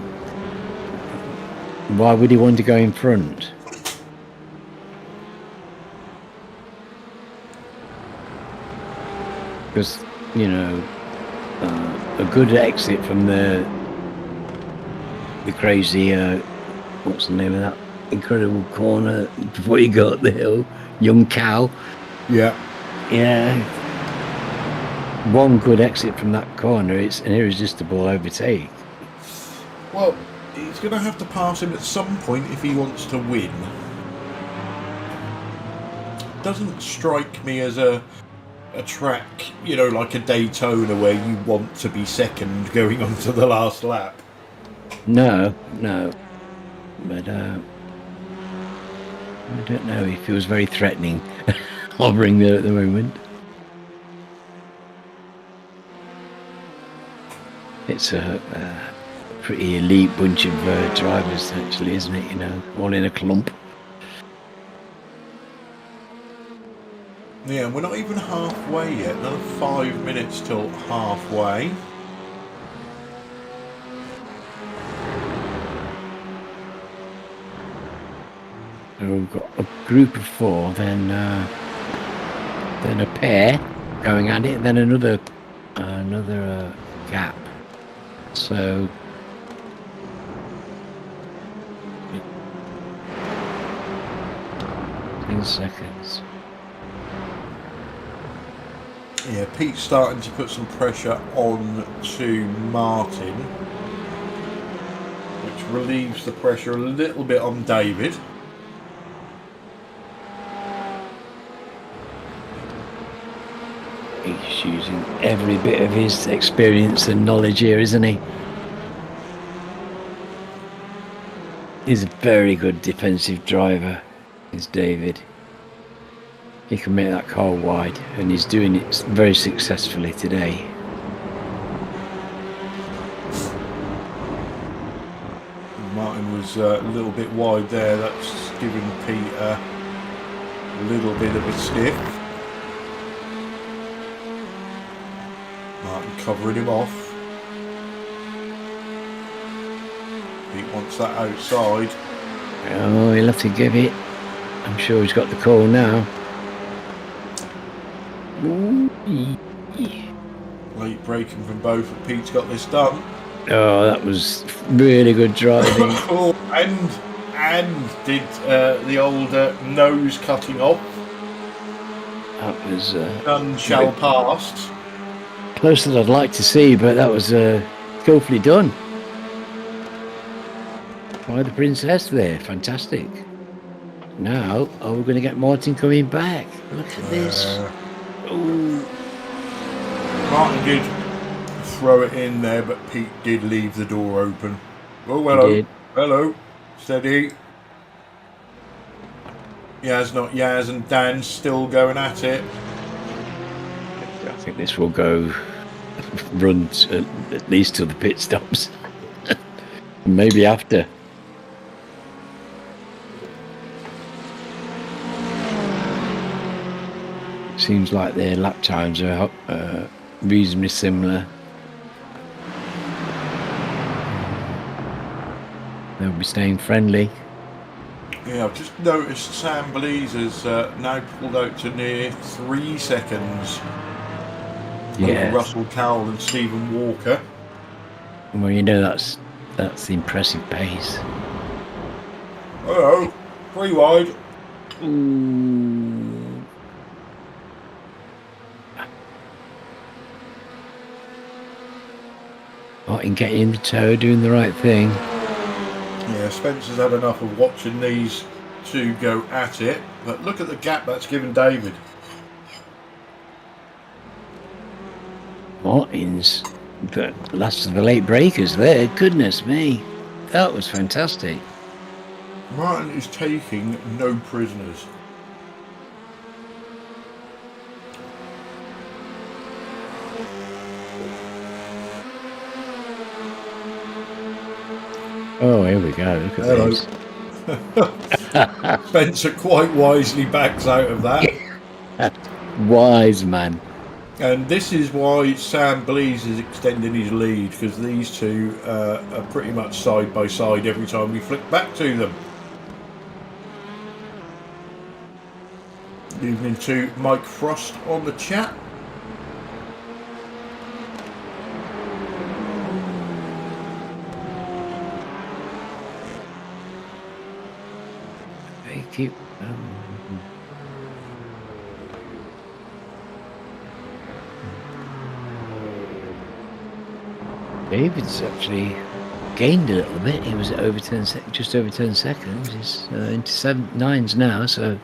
why would he want to go in front? Because, you know, a good exit from the crazy, what's the name of that incredible corner before you go up the hill, Young Cow. Yeah. Yeah. One good exit from that corner, it's an irresistible overtake. Well, he's going to have to pass him at some point if he wants to win. doesn't strike me as a track, you know, like a Daytona where you want to be second going on to the last lap. No. But I don't know. He feels very threatening, hovering there at the moment. It's a pretty elite bunch of drivers, actually, isn't it? You know, all in a clump. Yeah, we're not even halfway yet. Another 5 minutes till halfway. So we've got a group of 4, then a pair going at it, then another gap. So 10 seconds. Yeah, Pete's starting to put some pressure on to Martin, which relieves the pressure a little bit on David. He's using every bit of his experience and knowledge here, isn't he? He's a very good defensive driver, is David. He can make that car wide, and he's doing it very successfully today. Martin was a little bit wide there. That's giving Pete a little bit of a stiff. Martin covering him off. Pete wants that outside. Oh, he'll have to give it. I'm sure he's got the call now. Late braking from both, but Pete's got this done. Oh, that was really good driving. Oh, and did the old nose cutting off. That was None shall pass. closer than I'd like to see, but that was skillfully done by the princess there. Fantastic. Now, are we going to get Martin coming back? Look at this. Ooh. Martin did throw it in there, but Pete did leave the door open. Oh, hello. Hello. Steady. Yaz, not Yaz, and Dan's still going at it. I think this will go run at least to the pit stops. Maybe after. Seems like their lap times are reasonably similar. They'll be staying friendly. Yeah, I've just noticed Sam Blease has now pulled out to near 3 seconds. Yeah. Russell Cowell and Stephen Walker. Well, you know that's the impressive pace. Hello, 3 wide. Ooh. Martin getting in the toe, doing the right thing. Yeah, Spencer's had enough of watching these two go at it, but look at the gap that's given David. Martin's the last of the late breakers there. Goodness me, that was fantastic. Martin is taking no prisoners. Oh, here we go. Look at this. Spencer quite wisely backs out of that. Wise man. And this is why Sam Blease is extending his lead, because these two are pretty much side by side every time we flick back to them. Evening to Mike Frost on the chat. They keep. David's actually gained a little bit. He was at over 10 just over 10 seconds. He's into 9s now, so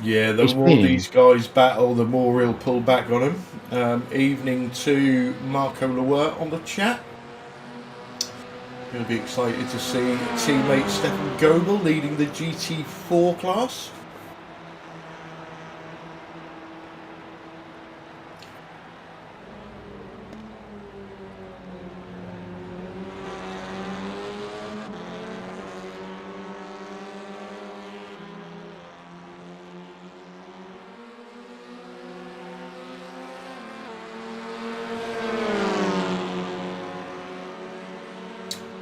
Yeah, the It's more been these guys battle, the more he'll pull back on them. Evening to Marco Lewert on the chat. Going to be excited to see teammate Stefan Goebel leading the GT4 class.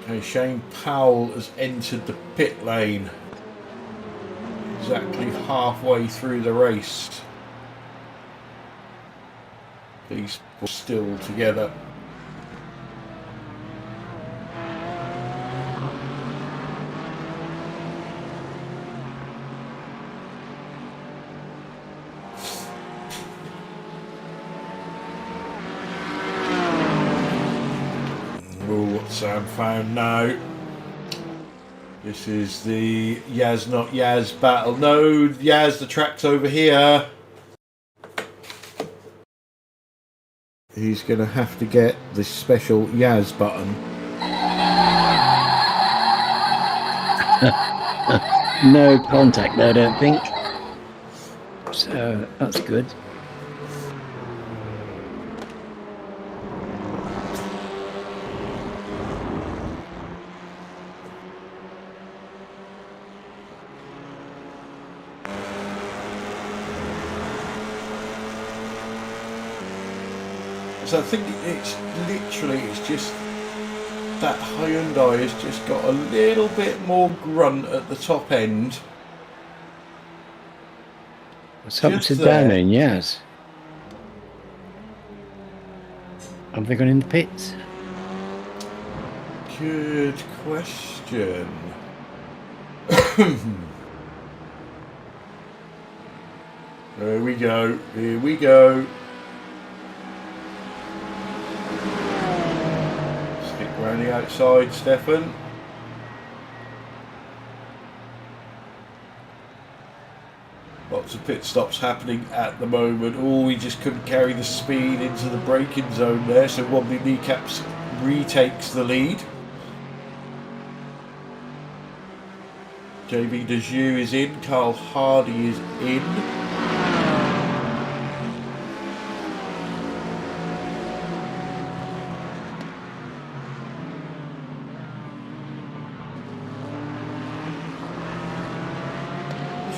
Okay, Shane Powell has entered the pit lane exactly halfway through the race. These are still together. Sam found now. This is the Yaz not Yaz battle. No, Yaz, the track's over here. He's going to have to get this special Yaz button. no contact there, I don't think. So that's good. So I think it's just that Hyundai has just got a little bit more grunt at the top end. What's happened to Dan and Yaz? Have they gone in the pits? Good question. Here we go. Here we go. Stick around the outside, Stefan. Lots of pit stops happening at the moment. Oh, we just couldn't carry the speed into the braking zone there, so Wobbly Kneecaps retakes the lead. JB Dejoux is in, Carl Hardy is in.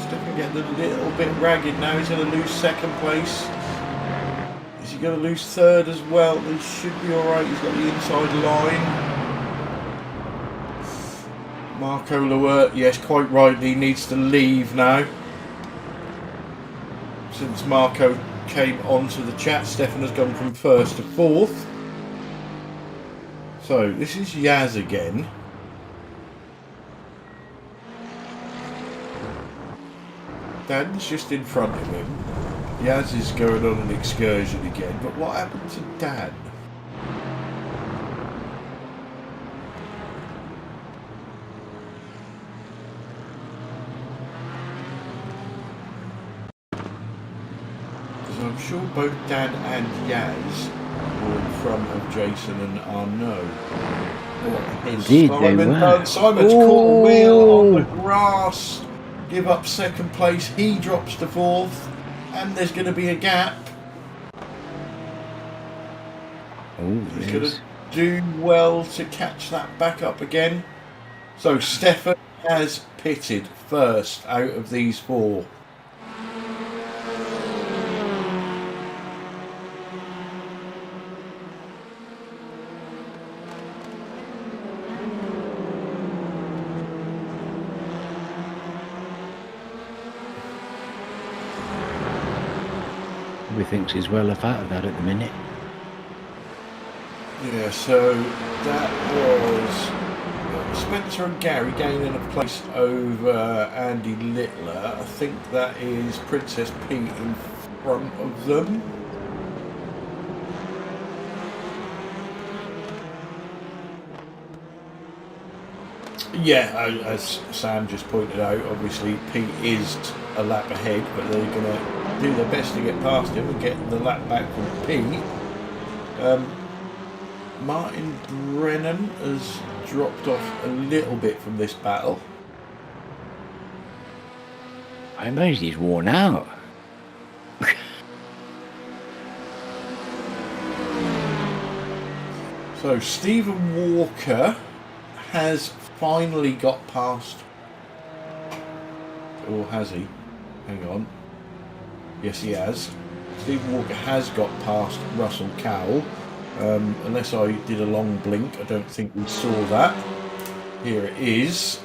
Stefan getting a little bit ragged now, he's going to lose second place. Is he going to lose third as well? He should be alright, he's got the inside line. Marco Lewert, yes, quite rightly, needs to leave now. Since Marco came onto the chat, Stefan has gone from first to fourth. So, this is Yaz again. Dan's just in front of him. Yaz is going on an excursion again, but what happened to Dan? I'm sure both Dan and Yaz were in front of Jason and Arnaud. Indeed, Simon's caught a wheel on the grass. Give up second place. He drops to fourth, and there's going to be a gap. He's going to do well to catch that back up again. So Stefan has pitted first out of these four. Thinks he's well off out of that at the minute. Yeah, so that was Spencer and Gary gaining a place over Andy Littler. I think that is Princess Pete in front of them. Yeah, as Sam just pointed out, obviously Pete is a lap ahead, but they're going to do their best to get past him and get the lap back from Pete. Martin Brennan has dropped off a little bit from this battle. I imagine he's worn out. So Stephen Walker has finally got past, or has he? Hang on. Yes, he has. Stephen Walker has got past Russell Cowell. Unless I did a long blink, I don't think we saw that. Here it is.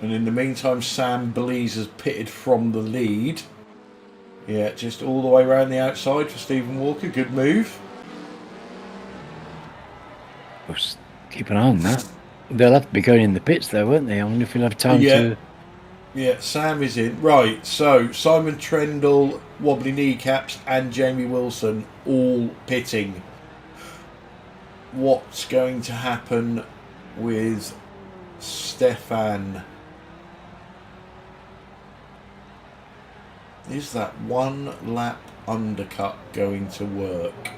And in the meantime, Sam Blease has pitted from the lead. Yeah, just all the way around the outside for Stephen Walker. Good move. Just keep an eye on that. They'll have to be going in the pits though, won't they? I wonder if he'll have time to... Yeah, Sam is in. Right, so Simon Trendle, wobbly kneecaps, and Jamie Wilson all pitting. What's going to happen with Stefan? Is that one lap undercut going to work?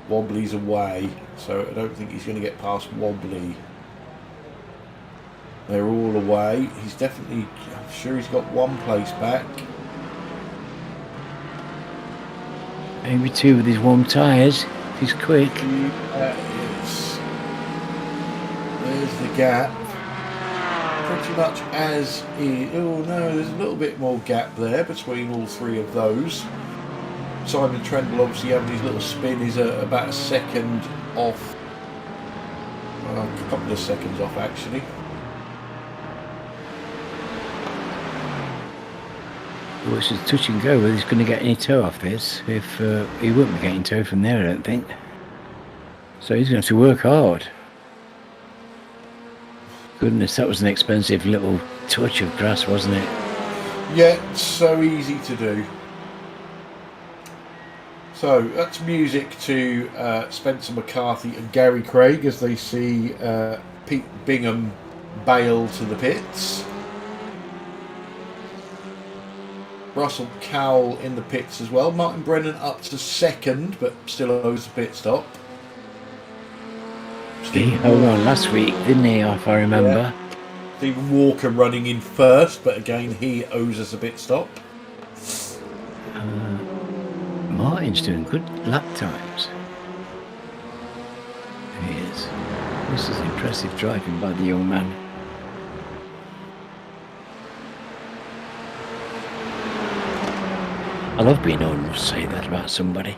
Wobbly's away, so I don't think he's going to get past Wobbly. They're all away. He's definitely, I'm sure he's got one place back. Maybe two with his warm tyres. He's quick. There's the gap. Pretty much as he... Oh no, there's a little bit more gap there between all three of those. Simon Trendle obviously having his little spin is about a second off. A couple of seconds off actually. Well, it's a touch and go whether he's going to get any toe off this. If he won't be getting toe from there, I don't think. So he's going to have to work hard. Goodness, that was an expensive little touch of grass, wasn't it? Yeah, so easy to do. So that's music to Spencer McCarthy and Gary Craig as they see Pete Bingham bail to the pits. Russell Cowell in the pits as well. Martin Brennan up to second, but still owes the pit stop. He held on last week, didn't he, if I remember? Yeah. Stephen Walker running in first, but again, he owes us a pit stop. Martin's doing good lap times. He is. This is impressive driving by the young man. I love being able to say that about somebody.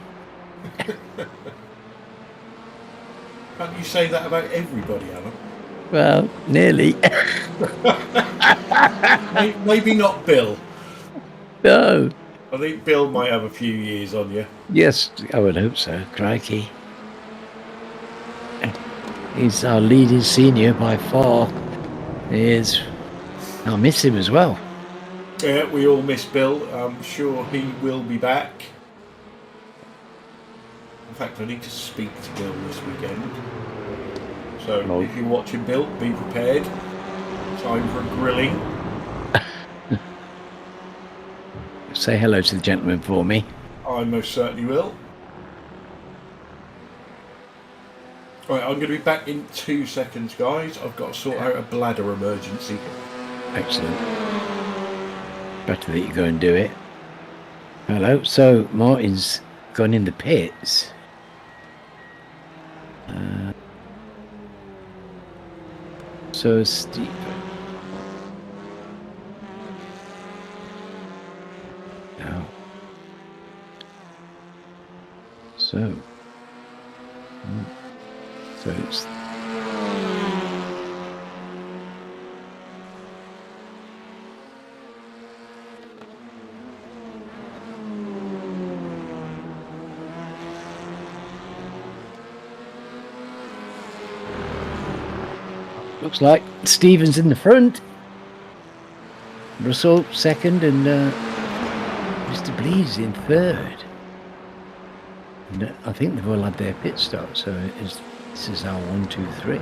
Can't you say that about everybody, Alan? Well, nearly. Maybe not Bill. No. I think Bill might have a few years on you. Yes, I would hope so. Crikey. He's our leading senior by far. He is. I'll miss him as well. Yeah, we all miss Bill. I'm sure he will be back. In fact, I need to speak to Bill this weekend. So if you're watching Bill, be prepared. Time for a grilling. Say hello to the gentleman for me. I most certainly will. Right, I'm going to be back in 2 seconds, guys. I've got to sort out a bladder emergency. Excellent. Better that you go and do it. Hello. So Martin's gone in the pits. So Steve. Now. So it's looks like Stevens in the front, Russell second, and Mr. Blease in third. And I think they've all had their pit stop, so this is our 1, 2, 3.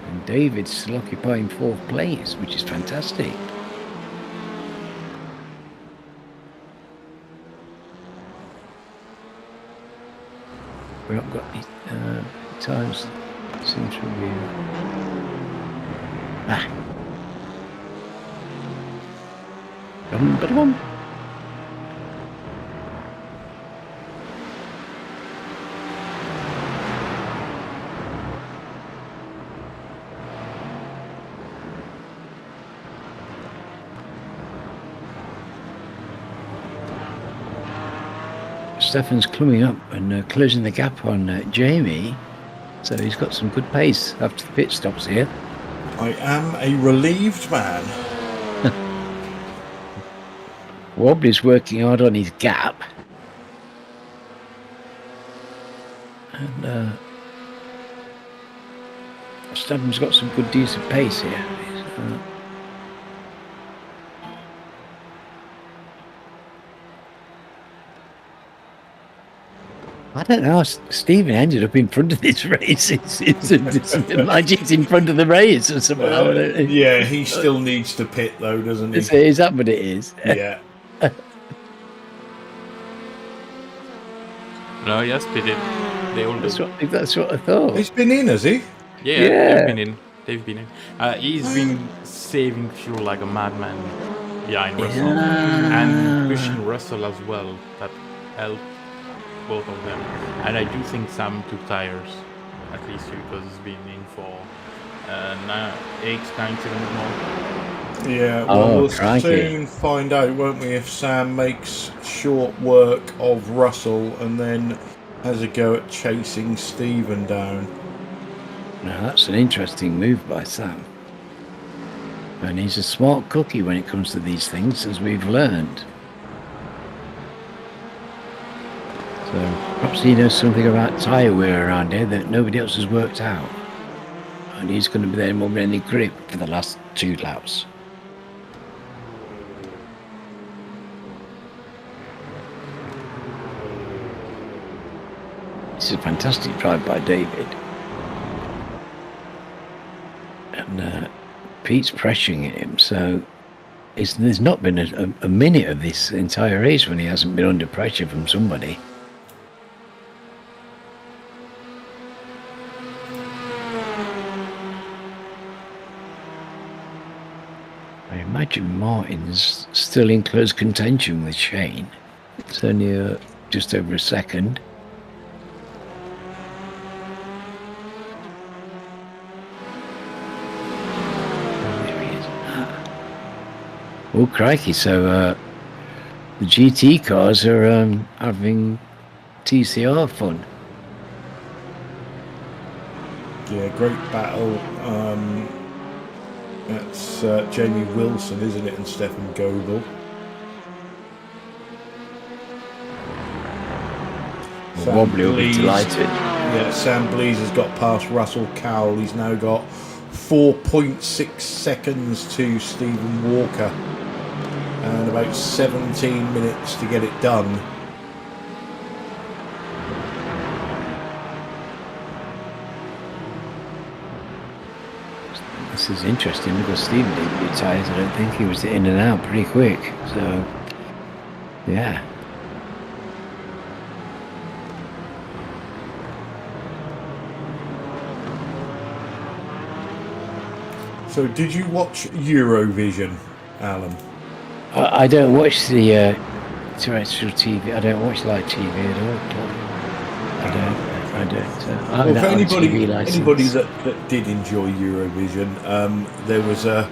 And David's still occupying 4th place, which is fantastic. We haven't got any times. Seems to be. Come on. Stefan's coming up and closing the gap on Jamie, so he's got some good pace after the pit stops here. I am a relieved man. Wobbly's working hard on his gap, and Stefan's got some good decent pace here. I don't know. Stephen ended up in front of this race. It's magic's in front of the race or something. Yeah, he still needs to pit though, doesn't he? Is that what it is? Yeah. No, yes, pitted. They all do. That's what I thought. He's been in, has he? Yeah, they've been in. He's been saving fuel like a madman behind Russell and pushing Russell as well. That helped both of them. And I do think Sam took tires, at least because he's been in for 8-9 more. Yeah, well, we'll soon find out, won't we, if Sam makes short work of Russell and then has a go at chasing Stephen down. Now, that's an interesting move by Sam. And he's a smart cookie when it comes to these things, as we've learned. So perhaps he knows something about tyre wear around here that nobody else has worked out. And he's going to be there more than any grip for the last 2 laps. This is a fantastic drive by David. And Pete's pressuring him, so there's not been a minute of this entire race when he hasn't been under pressure from somebody. I imagine Martin's still in close contention with Shane. It's only just over a second. Oh, crikey, so the GT cars are having TCR fun. Yeah, great battle. That's Jamie Wilson, isn't it, and Stefan Goebel. Wobbly will be delighted. Yeah, Sam Blease has got past Russell Cowell. He's now got 4.6 seconds to Stephen Walker. And about 17 minutes to get it done. This is interesting because Stephen didn't get tyres. I don't think he was in and out pretty quick. So, yeah. So, did you watch Eurovision, Alan? I don't watch the terrestrial TV. I don't watch live TV at all. I don't. Well, for anybody that did enjoy Eurovision, there was a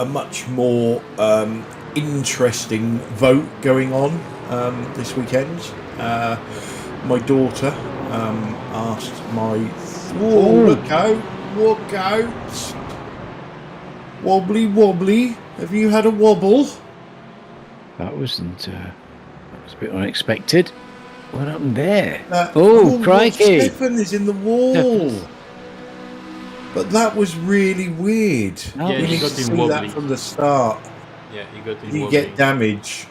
much more interesting vote going on this weekend. My daughter asked my... Whoa, look out. Wobbly, wobbly. Have you had a wobble? That was a bit unexpected. What happened there? Crikey! Stefan is in the wall. But that was really weird. Yeah, you need to see that from the start. Yeah, he got in Did he get damage?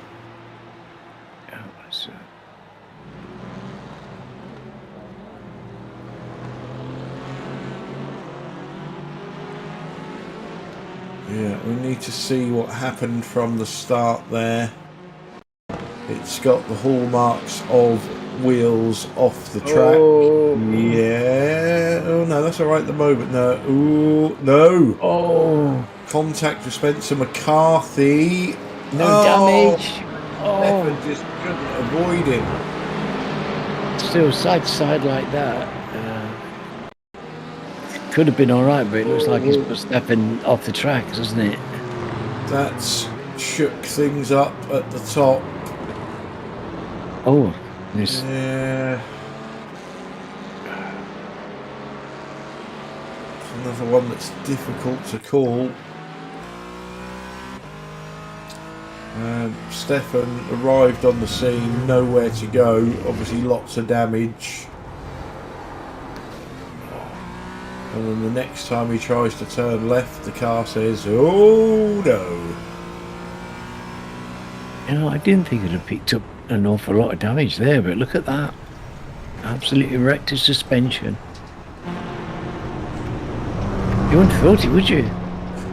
Yeah, we need to see what happened from the start there. It's got the hallmarks of wheels off the track. Oh. Yeah. Oh no, that's all right at the moment. No. Ooh, no. Oh. Contact with Spencer McCarthy. No damage. Stefan Oh. just couldn't avoid him. Still side to side like that. Could have been all right, but it looks like he's put Stefan off the track, doesn't it? That's shook things up at the top. Oh, this. Yeah. Another one that's difficult to call. Stefan arrived on the scene, nowhere to go, obviously lots of damage. And then the next time he tries to turn left, the car says, oh no. You know, I didn't think it had picked up an awful lot of damage there, but look at that. Absolutely wrecked his suspension. You wouldn't have thought it, would you?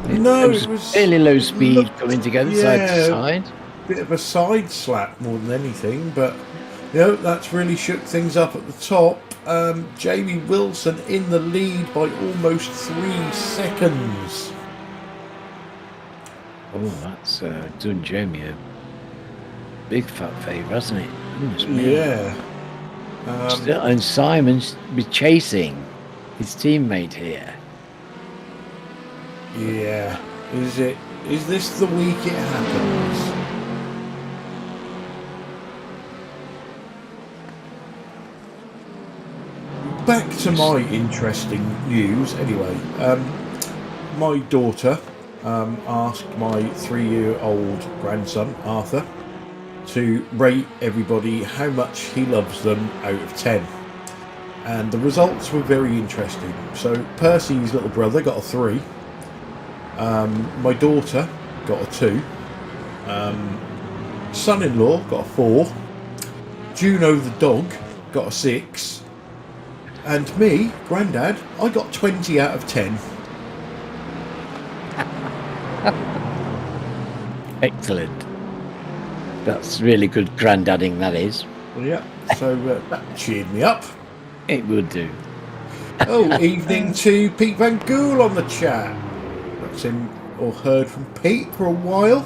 No, it was fairly low speed coming together side to side. Bit of a side slap more than anything, but you know, that's really shook things up at the top. Jamie Wilson in the lead by almost 3 seconds. Oh, that's done Jamie a big fat favour, hasn't it? Goodness me. Yeah. And Simon's be chasing his teammate here. Yeah. Is this the week it happens? Back to my interesting news anyway. My daughter asked my 3-year-old grandson Arthur to rate everybody how much he loves them out of 10, and the results were very interesting. So Percy's little brother got a 3, my daughter got a 2, son-in-law got a 4, Juno the dog got a 6, and me, Grandad, I got 20 out of 10. Excellent. That's really good grandadding, that is. Well, yeah, so that cheered me up. It would do. Oh, evening to Pete Van Gool on the chat. That's him, or heard from Pete for a while.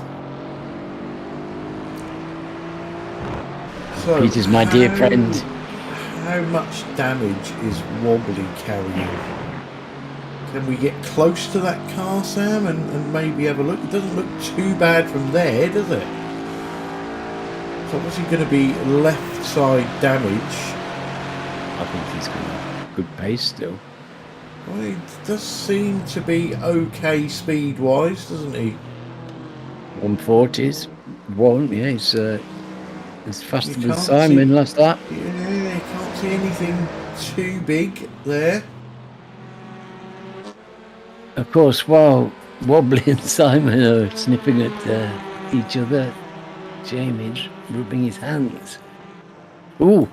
So, Pete is my dear friend. How much damage is Wobbly carrying? Can we get close to that car, Sam, and maybe have a look? It doesn't look too bad from there, does it? It's obviously going to be left side damage. I think he's got a good pace still. Well, he does seem to be okay speed-wise, doesn't he? 140s. Yeah, he's faster than can't Simon see- last lap. Yeah, you can't see anything too big there. Of course, while Wobbly and Simon are sniffing at each other, Jamie's rubbing his hands. Ooh,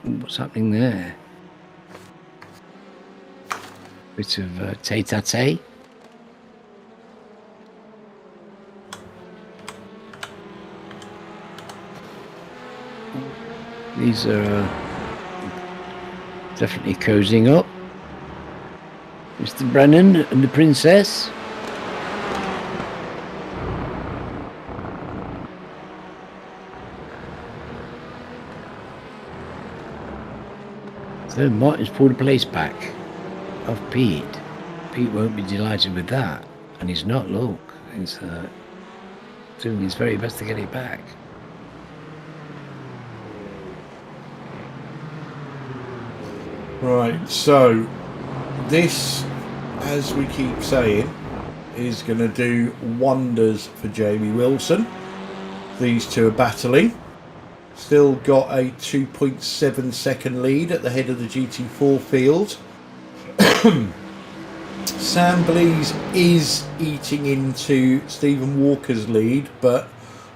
what's happening there? Bit of tete-a-tete. These are definitely cozying up. Mr. Brennan and the Princess. So Martin's pulled a place back of Pete. Pete won't be delighted with that, and he's not. Look, he's doing his very best to get it back. Right, so this, as we keep saying, is going to do wonders for Jamie Wilson. These two are battling. Still got a 2.7 second lead at the head of the GT4 field. Sam Blease is eating into Stephen Walker's lead, but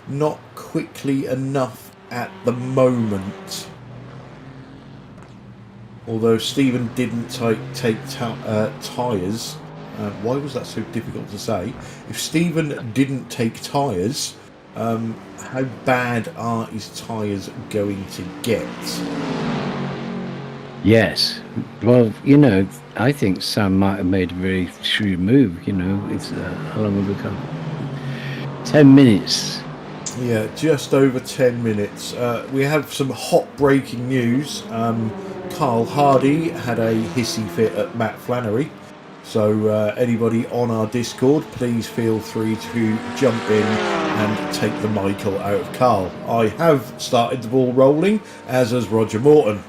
not quickly enough at the moment. Although Stephen didn't take tyres, Why was that so difficult to say? If Stephen didn't take tyres, how bad are his tyres going to get? Yes. Well, you know, I think Sam might have made a very shrewd move. You know, it's how long have we got? 10 minutes. Yeah, just over 10 minutes. We have some hot breaking news. Carl Hardy had a hissy fit at Matt Flannery. So anybody on our Discord, please feel free to jump in and take the Michael out of Carl. I have started the ball rolling, as has Roger Morton.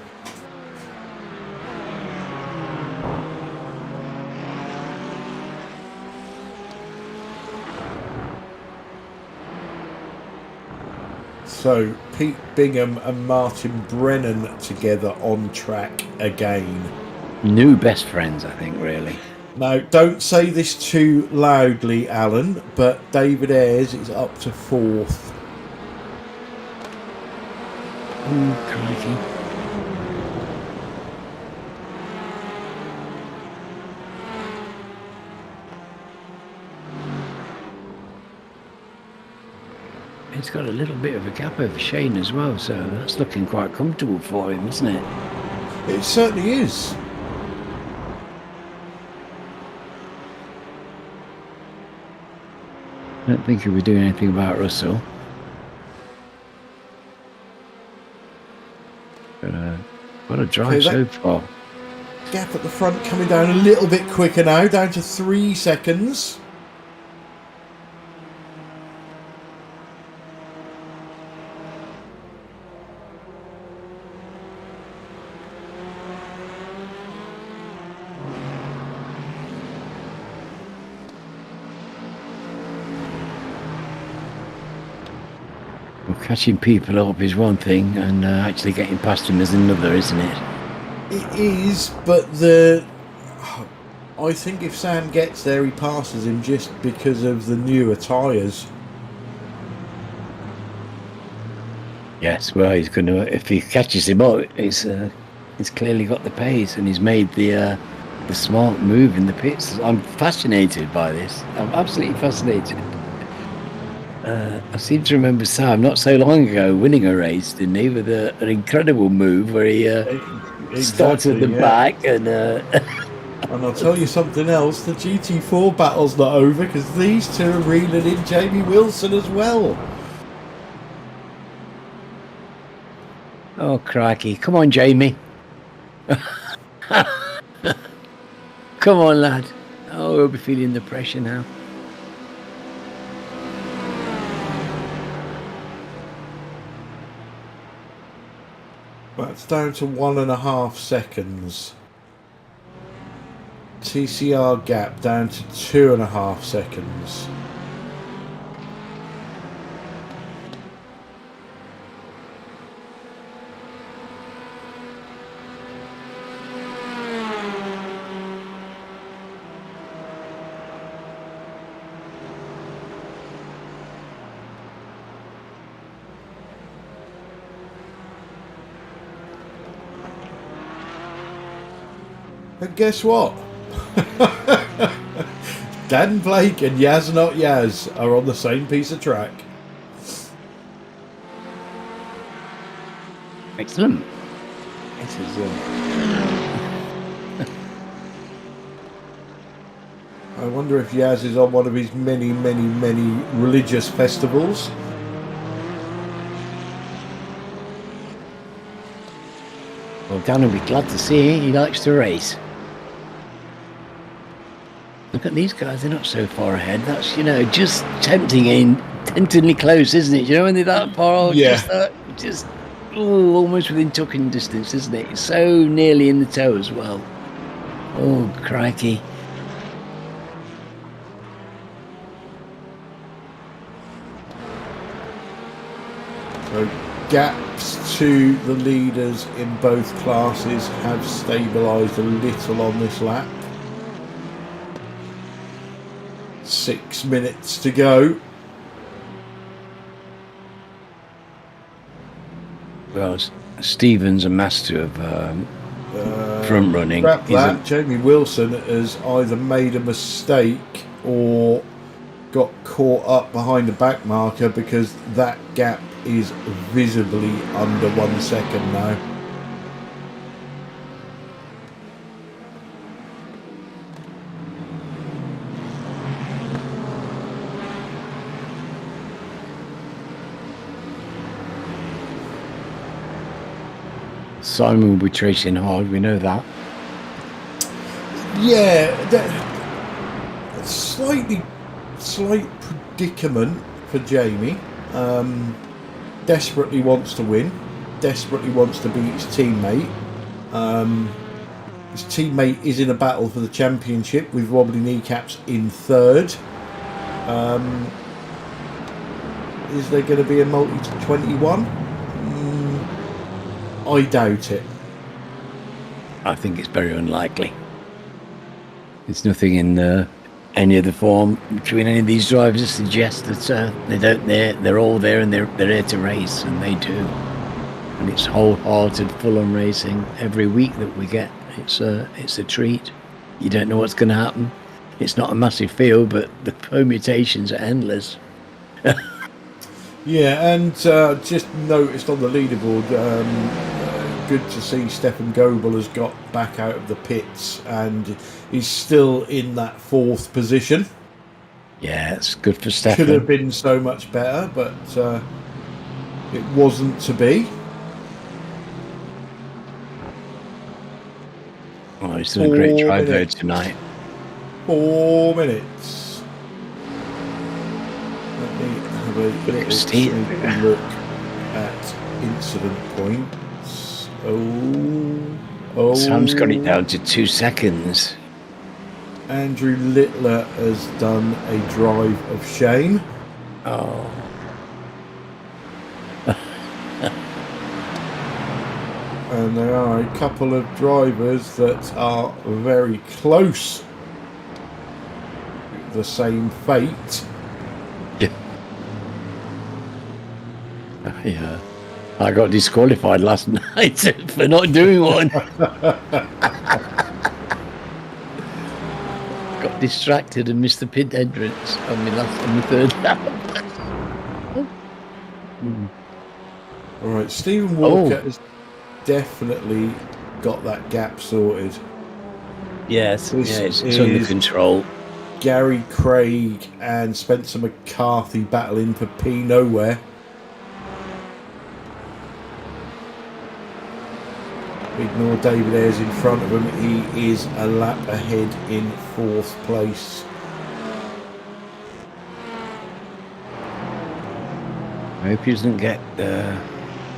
So Pete Bingham and Martin Brennan together on track again. New best friends, I think, really. Now, don't say this too loudly, Alan, but David Ayres is up to 4th. Oh, crikey. It's got a little bit of a gap over Shane as well, so that's looking quite comfortable for him, isn't it? It certainly is. I don't think he'll be doing anything about Russell. But, what a drive Okay, so far. Gap at the front coming down a little bit quicker now, down to 3 seconds. Well, catching people up is one thing, and actually getting past him is another, isn't it? It is, but I think if Sam gets there, he passes him just because of the newer tyres. Yes, well, he's going to. If he catches him up, he's clearly got the pace, and he's made the smart move in the pits. I'm fascinated by this. I'm absolutely fascinated. I seem to remember Sam not so long ago winning a race, didn't he, with an incredible move where he started the back and. And I'll tell you something else: the GT4 battle's not over because these two are reeling in Jamie Wilson as well. Oh, crikey. Come on, Jamie. Come on, lad. Oh, we'll be feeling the pressure now. That's down to 1.5 seconds. TCR gap down to 2.5 seconds. And guess what? Dan Blake and Yaz Not Yaz are on the same piece of track. Excellent. This is I wonder if Yaz is on one of his many, many, many religious festivals. well, Dan will be glad to see he likes to race. Look at these guys, they're not so far ahead. That's, you know, just temptingly close, isn't it? You know, when they're that far off, Yeah. just almost within tucking distance, isn't it? So nearly in the toe as well. Oh, crikey. So gaps to the leaders in both classes have stabilised a little on this lap. 6 minutes to go. Well, Stephen's a master of front running. Scrap that. Jamie Wilson has either made a mistake or got caught up behind the back marker, because that gap is visibly under 1 second now. Simon will be tracing hard, we know that. Yeah, slight predicament for Jamie. Desperately wants to win, desperately wants to beat his teammate. His teammate is in a battle for the championship with wobbly kneecaps in third. Is there going to be a multi to 21? I doubt it. I think it's very unlikely. There's nothing in any of the form between any of these drivers to suggest that they're all there and they're here to race, and they do. And it's wholehearted, full-on racing every week that we get. It's a treat. You don't know what's going to happen. It's not a massive field, but the permutations are endless. Yeah, and just noticed on the leaderboard, good to see Stefan Goebel has got back out of the pits and he's still in that 4th position. Yeah, it's good for Stefan. Could have been so much better, but it wasn't to be. Oh, he's done a great drive though tonight. 4 minutes. Let me have a little sneaky look at incident points. Oh. Sam's got it down to 2 seconds. Andrew Littler has done a drive of shame. Oh. And there are a couple of drivers that are very close to the same fate. Yeah. I got disqualified last night for not doing one. Got distracted and missed the pit entrance on my 3rd lap. All right, Stephen Walker has definitely got that gap sorted. Yes, it's under control. Gary Craig and Spencer McCarthy battling for P nowhere. Ignore David Ayres in front of him. He is a lap ahead in 4th place. I hope he doesn't get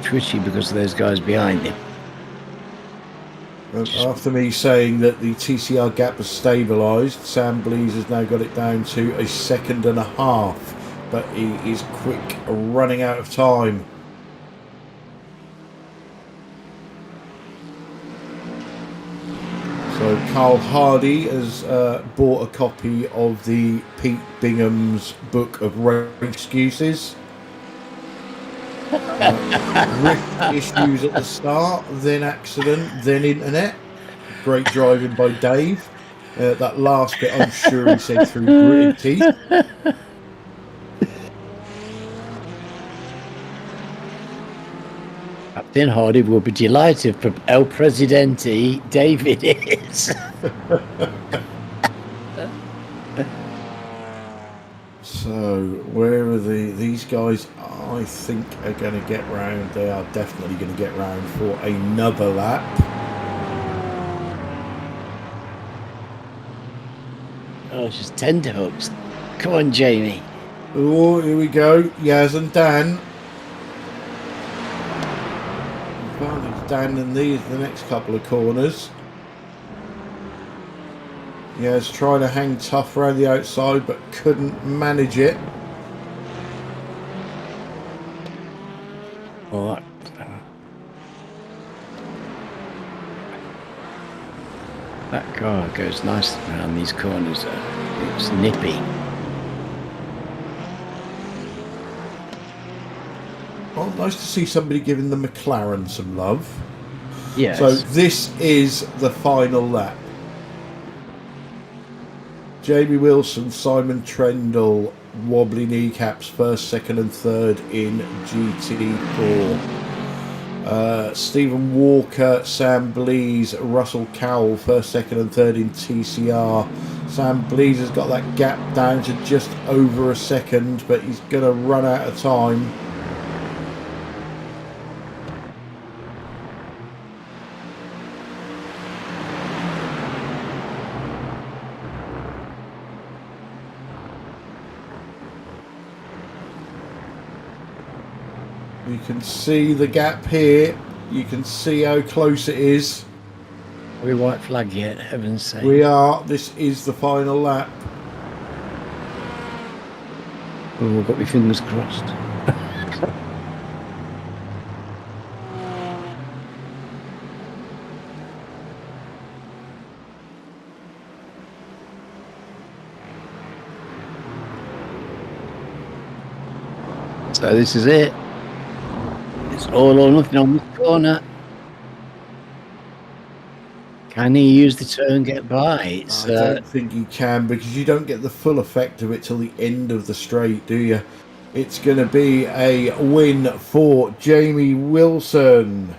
twitchy because of those guys behind him. After me saying that the TCR gap has stabilised, Sam Blease has now got it down to 1.5 seconds, but he is quick running out of time. So Carl Hardy has bought a copy of the Pete Bingham's book of race excuses. Rift issues at the start, then accident, then internet. Great driving by Dave. That last bit, I'm sure he said through gritted teeth. Captain Hardy will be delighted for El Presidente. David is. So where are these guys? I think are going to get round. They are definitely going to get round for another lap. Oh, it's just tenterhooks. Come on, Jamie. Oh, here we go. Yaz and Dan. Advantage Dan and the next couple of corners. Yaz trying to hang tough around the outside, but couldn't manage it. Oh, that car goes nice around these corners. It's nippy. Well, nice to see somebody giving the McLaren some love. Yes. So this is the final lap. Jamie Wilson, Simon Trendle, wobbly kneecaps, first, second and third in GT4. Stephen Walker, Sam Blease, Russell Cowell, first, second and third in TCR. Sam Blease has got that gap down to just over a second, but he's going to run out of time. You can see the gap here. You can see how close it is. Are we white flag yet? Heaven's sake. We are. This is the final lap. Oh, I've got my fingers crossed. So this is it. It's all or nothing on this corner. Can he use the turn get by? I don't think he can, because you don't get the full effect of it till the end of the straight, do you? It's going to be a win for Jamie Wilson.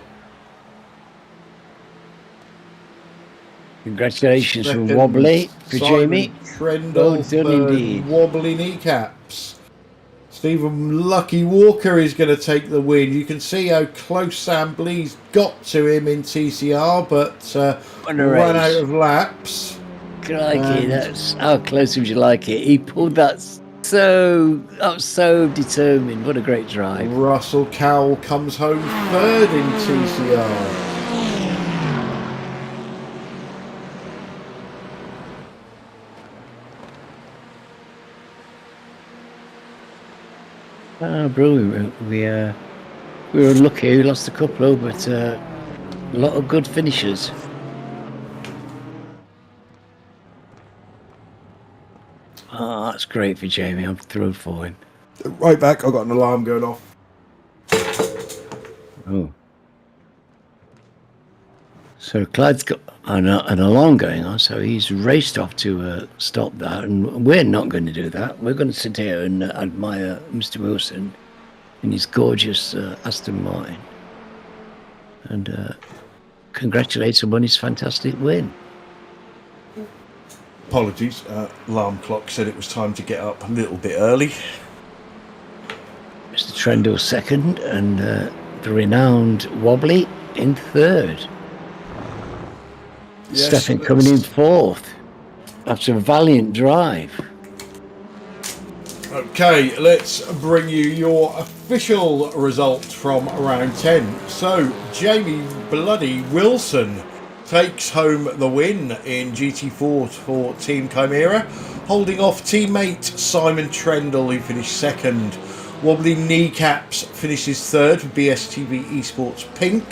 Congratulations Second, from Wobbly for Jamie. Trendle, Well done indeed. wobbly kneecaps. Stephen Lucky Walker is going to take the win. You can see how close Sam Blease got to him in TCR, but ran out of laps. Crikey, that's how close would you like it? He pulled that so determined. What a great drive. Russell Cowell comes home third in TCR. Oh, brilliant. We were unlucky. We lost a couple, but a lot of good finishes. Oh, that's great for Jamie. I'm thrilled for him. Right back, I've got an alarm going off. Oh. So Clyde's got an alarm going on, so he's raced off to stop that, and we're not going to do that. We're going to sit here and admire Mr. Wilson in his gorgeous Aston Martin and congratulate him on his fantastic win. Apologies, alarm clock said it was time to get up a little bit early. Mr. Trendle second, and the renowned Wobbly in third. Yes, Stefan coming in fourth after a valiant drive. Okay, let's bring you your official result from round 10. So, Jamie Bloody Wilson takes home the win in GT4 for Team Chimera, holding off teammate Simon Trendle, who finished second. Wobbly Kneecaps finishes third for BSTV Esports Pink.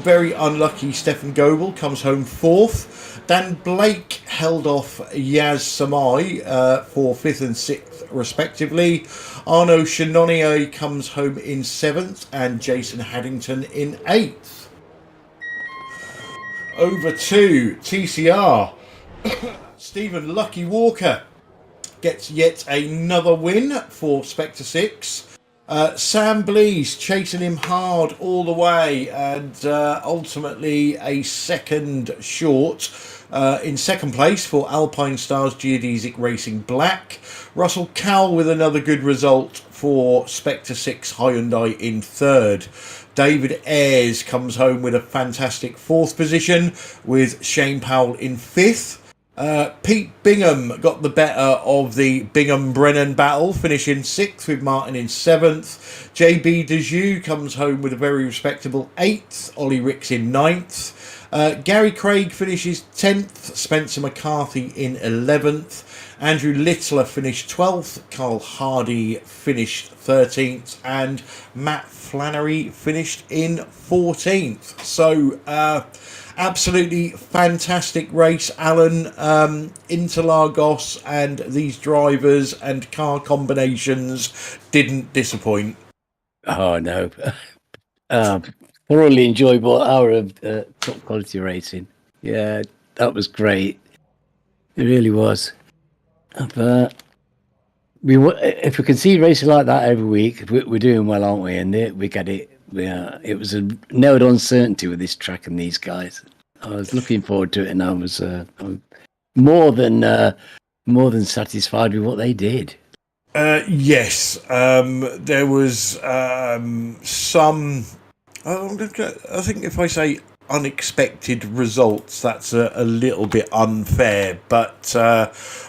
Very unlucky Stefan Goebel comes home fourth. Dan Blake held off Yaz Samai for fifth and sixth respectively. Arno Shanonier comes home in seventh, and Jason Haddington in eighth. Over to TCR. Stephen Lucky Walker gets yet another win for Spectre 6. Sam Blease chasing him hard all the way, and ultimately a second short. In second place for Alpine Stars Geodesic Racing Black. Russell Cowell with another good result for Spectre 6 Hyundai in third. David Ayres comes home with a fantastic fourth position, with Shane Powell in fifth. Pete Bingham got the better of the Bingham-Brennan battle, finishing sixth with Martin in seventh. JB Dejoux comes home with a very respectable eighth. Ollie Ricks in ninth. Gary Craig finishes 10th. Spencer McCarthy in 11th. Andrew Littler finished 12th. Carl Hardy finished 13th. And Matt Flannery finished in 14th. So, absolutely fantastic race, Alan. Interlagos and these drivers and car combinations didn't disappoint. Oh, no. thoroughly enjoyable hour of top quality racing. Yeah, that was great. It really was. But if we can see racing like that every week, we're doing well, aren't we? And we get it. It was a nailed on certainty with this track and these guys. I was looking forward to it, and I was more than satisfied with what they did. Yes, there was some. I think if I say unexpected results, that's a little bit unfair. But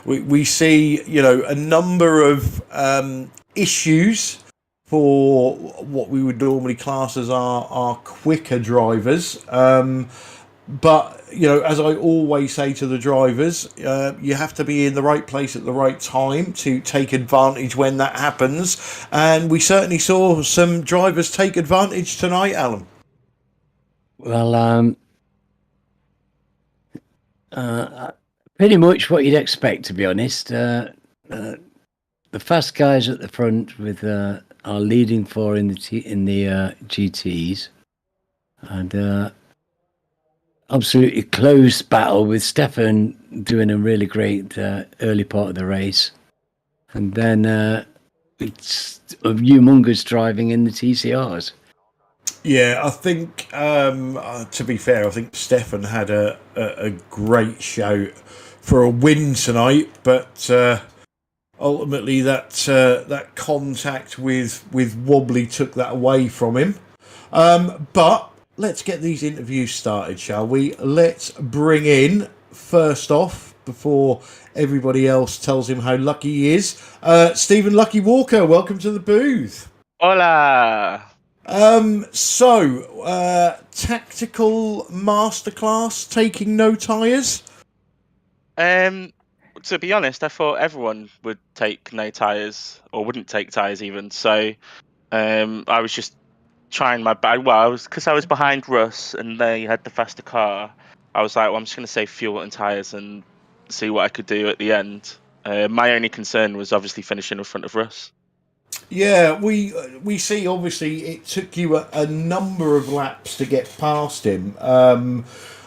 we see, a number of issues for what we would normally class as our quicker drivers. But, as I always say to the drivers, you have to be in the right place at the right time to take advantage when that happens. And we certainly saw some drivers take advantage tonight, Alan. Well, pretty much what you'd expect, to be honest. The fast guys at the front with are leading four in the GTs, and absolutely close battle with Stefan doing a really great early part of the race, and then it's humongous driving in the TCRs. Yeah, I think, to be fair, I think Stefan had a great shout for a win tonight, but ultimately that contact with Wobbly took that away from him. But let's get these interviews started, shall we? Let's bring in, first off, before everybody else tells him how lucky he is, Stephen Lucky Walker. Welcome to the booth. Hola. Tactical masterclass, taking no tyres? To be honest, I thought everyone would take no tyres, or wouldn't take tyres even. So, I was just trying my best. Well, because I was behind Russ and they had the faster car. I was like, well, I'm just going to save fuel and tyres and see what I could do at the end. My only concern was obviously finishing in front of Russ. Yeah, we see. Obviously, it took you a number of laps to get past him,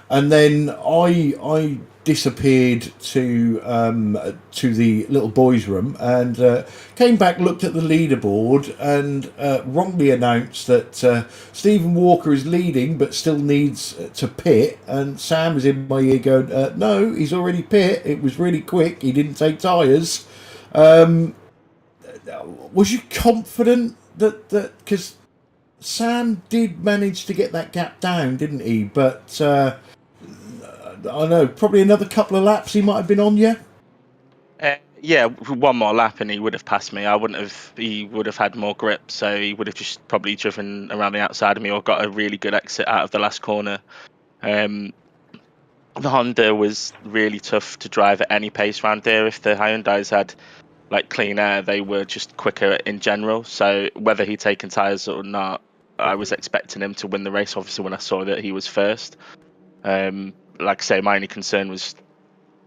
and then I disappeared to the little boys' room and came back, looked at the leaderboard, and wrongly announced that Stephen Walker is leading, but still needs to pit. And Sam was in my ear going, "No, he's already pit. It was really quick. He didn't take tyres." Was you confident that because Sam did manage to get that gap down, didn't he? But I don't know, probably another couple of laps he might have been on you. Yeah, one more lap and he would have passed me. He would have had more grip, so he would have just probably driven around the outside of me or got a really good exit out of the last corner. The Honda was really tough to drive at any pace round there. If the Hyundais had clean air, they were just quicker in general. So whether he'd taken tyres or not, I was expecting him to win the race, obviously, when I saw that he was first. Like I say, my only concern was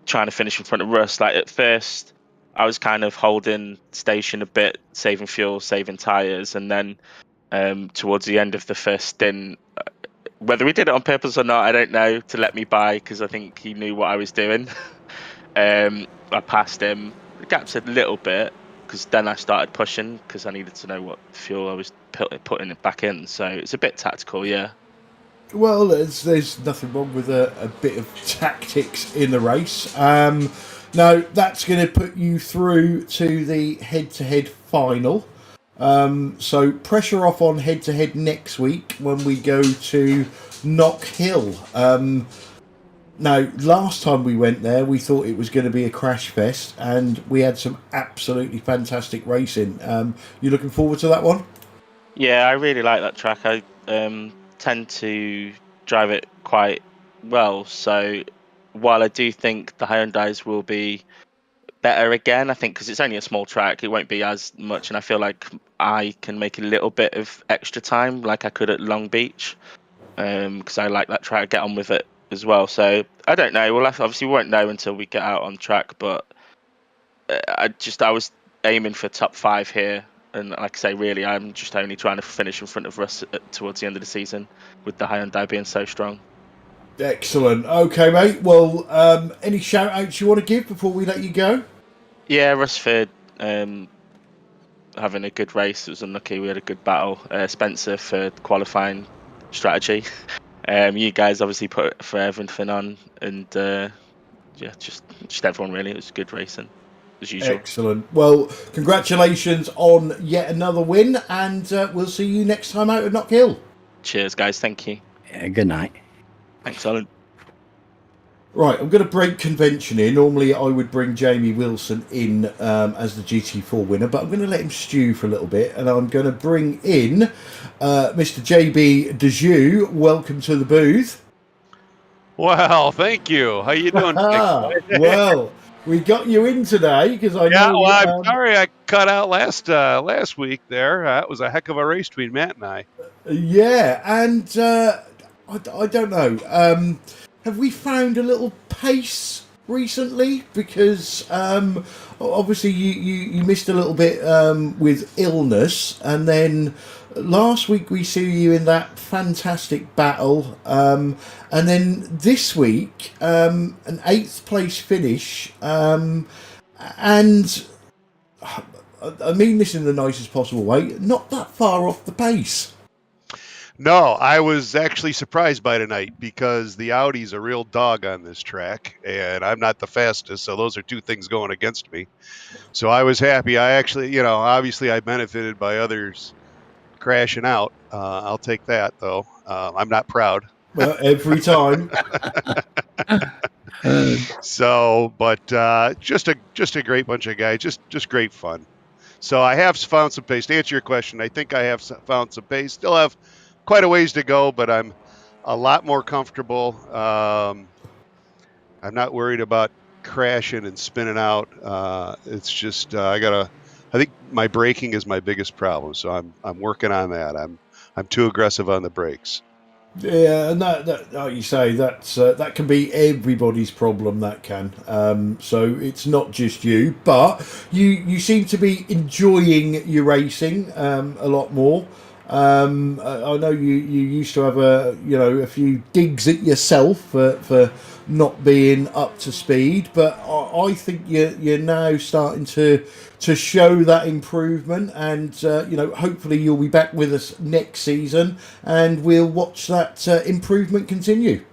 trying to finish in front of Russ. At first, I was kind of holding station a bit, saving fuel, saving tyres, and then towards the end of the first stint, whether he did it on purpose or not, I don't know, to let me by, because I think he knew what I was doing. I passed him. The gap's a little bit, because then I started pushing, because I needed to know what fuel I was putting it back in. So it's a bit tactical, yeah. Well, there's nothing wrong with a bit of tactics in the race. Now, that's going to put you through to the head-to-head final. So pressure off on head-to-head next week when we go to Knock Hill. Now, last time we went there, we thought it was going to be a crash fest, and we had some absolutely fantastic racing. You looking forward to that one? Yeah, I really like that track. I tend to drive it quite well, so while I do think the Hyundais will be better again, I think because it's only a small track, it won't be as much, and I feel like I can make a little bit of extra time like I could at Long Beach, because I like that track, get on with it as well. So I don't know. Obviously we won't know until we get out on track, but I was aiming for top 5 here, And like I say, really, I'm just only trying to finish in front of Russ towards the end of the season, with the Hyundai being so strong. Excellent. Okay, mate. Well, any shout outs you want to give before we let you go? Yeah, Russ for having a good race. It was unlucky. We had a good battle. Spencer for qualifying strategy. You guys obviously put for everything on, and yeah, just everyone really. It was good racing, as usual. Excellent. Well, congratulations on yet another win, and we'll see you next time out at Knock Hill. Cheers, guys. Thank you. Yeah, good night. Thanks, Alan. Right, I'm going to break convention here. Normally, I would bring Jamie Wilson in as the GT4 winner, but I'm going to let him stew for a little bit, and I'm going to bring in Mr. JB Dejoux. Welcome to the booth. Well, thank you. How you doing? Well, we got you in today because I Yeah, know. well, I'm sorry I cut out last week there. It was a heck of a race between Matt and I. Yeah, and I don't know. Have we found a little pace recently? Because obviously you missed a little bit with illness, and then last week we see you in that fantastic battle, and then this week an 8th place finish, and I mean this in the nicest possible way, not that far off the pace. No, I was actually surprised by tonight because the Audi's a real dog on this track, and I'm not the fastest, so those are two things going against me. So I was happy. I actually, obviously I benefited by others crashing out. I'll take that, though. I'm not proud. Well, every time. So, but just a great bunch of guys, just great fun. So I have found some pace. To answer your question, I think I have found some pace. Still have quite a ways to go, but I'm a lot more comfortable. I'm not worried about crashing and spinning out. It's just I think my braking is my biggest problem, so I'm working on that. I'm too aggressive on the brakes. Yeah, and that like you say, that can be everybody's problem. That can. So it's not just you, but you seem to be enjoying your racing a lot more. I know you used to have a few digs at yourself for not being up to speed, but I think you're now starting to show that improvement, and hopefully you'll be back with us next season, and we'll watch that improvement continue.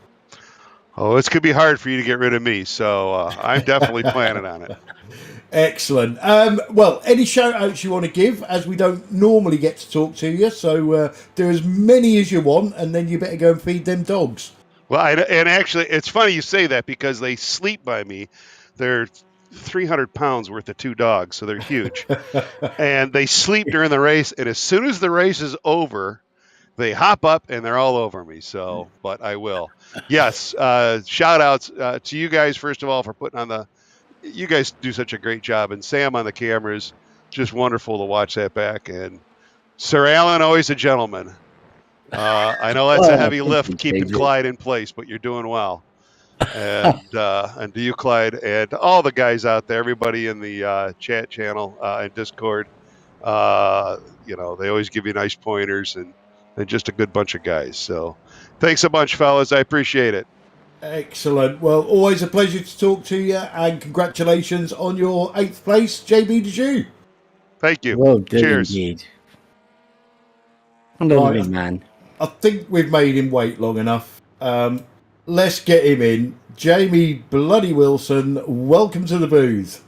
Oh, it's gonna be hard for you to get rid of me, so I'm definitely planning on it. Excellent. Well, any shout outs you want to give, as we don't normally get to talk to you, so do as many as you want, and then you better go and feed them dogs. Well, and actually, it's funny you say that because they sleep by me. They're 300 pounds worth of 2 dogs, so they're huge. And they sleep during the race, and as soon as the race is over, they hop up and they're all over me. So, but I will. Yes, shout outs to you guys, first of all, for putting on you guys do such a great job, and Sam on the cameras, just wonderful to watch that back. And Sir Alan, always a gentleman. I know that's a heavy lift keeping Clyde in place, but you're doing well. And to you, Clyde, and all the guys out there, everybody in the chat channel and Discord, they always give you nice pointers, and just a good bunch of guys. So thanks a bunch, fellas. I appreciate it. Excellent. Well, always a pleasure to talk to you, and congratulations on your 8th place, JB Dejoux. Thank you. Well done, Cheers. indeed. Lovely man. I think we've made him wait long enough. Let's get him in. Jamie Bloody Wilson, welcome to the booth.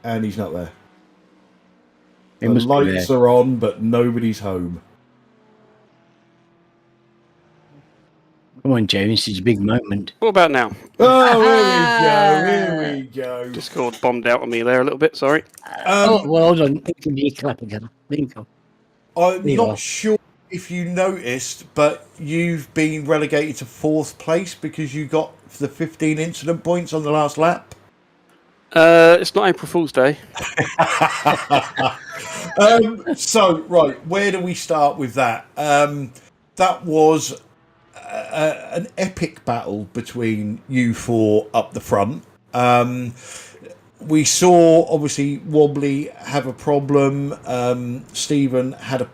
And he's not there. The lights are on, but nobody's home. Come on, Jamie, this is a big moment. What about now? Oh, here we go. Discord bombed out on me there a little bit, sorry. Well, hold on. Give me a clap again. I'm not sure if you noticed, but you've been relegated to 4th place because you got the 15 incident points on the last lap. It's not April Fool's Day. So, right, where do we start with that? That was an epic battle between you 4 up the front. we saw obviously Wobbly have a problem. Stefan had a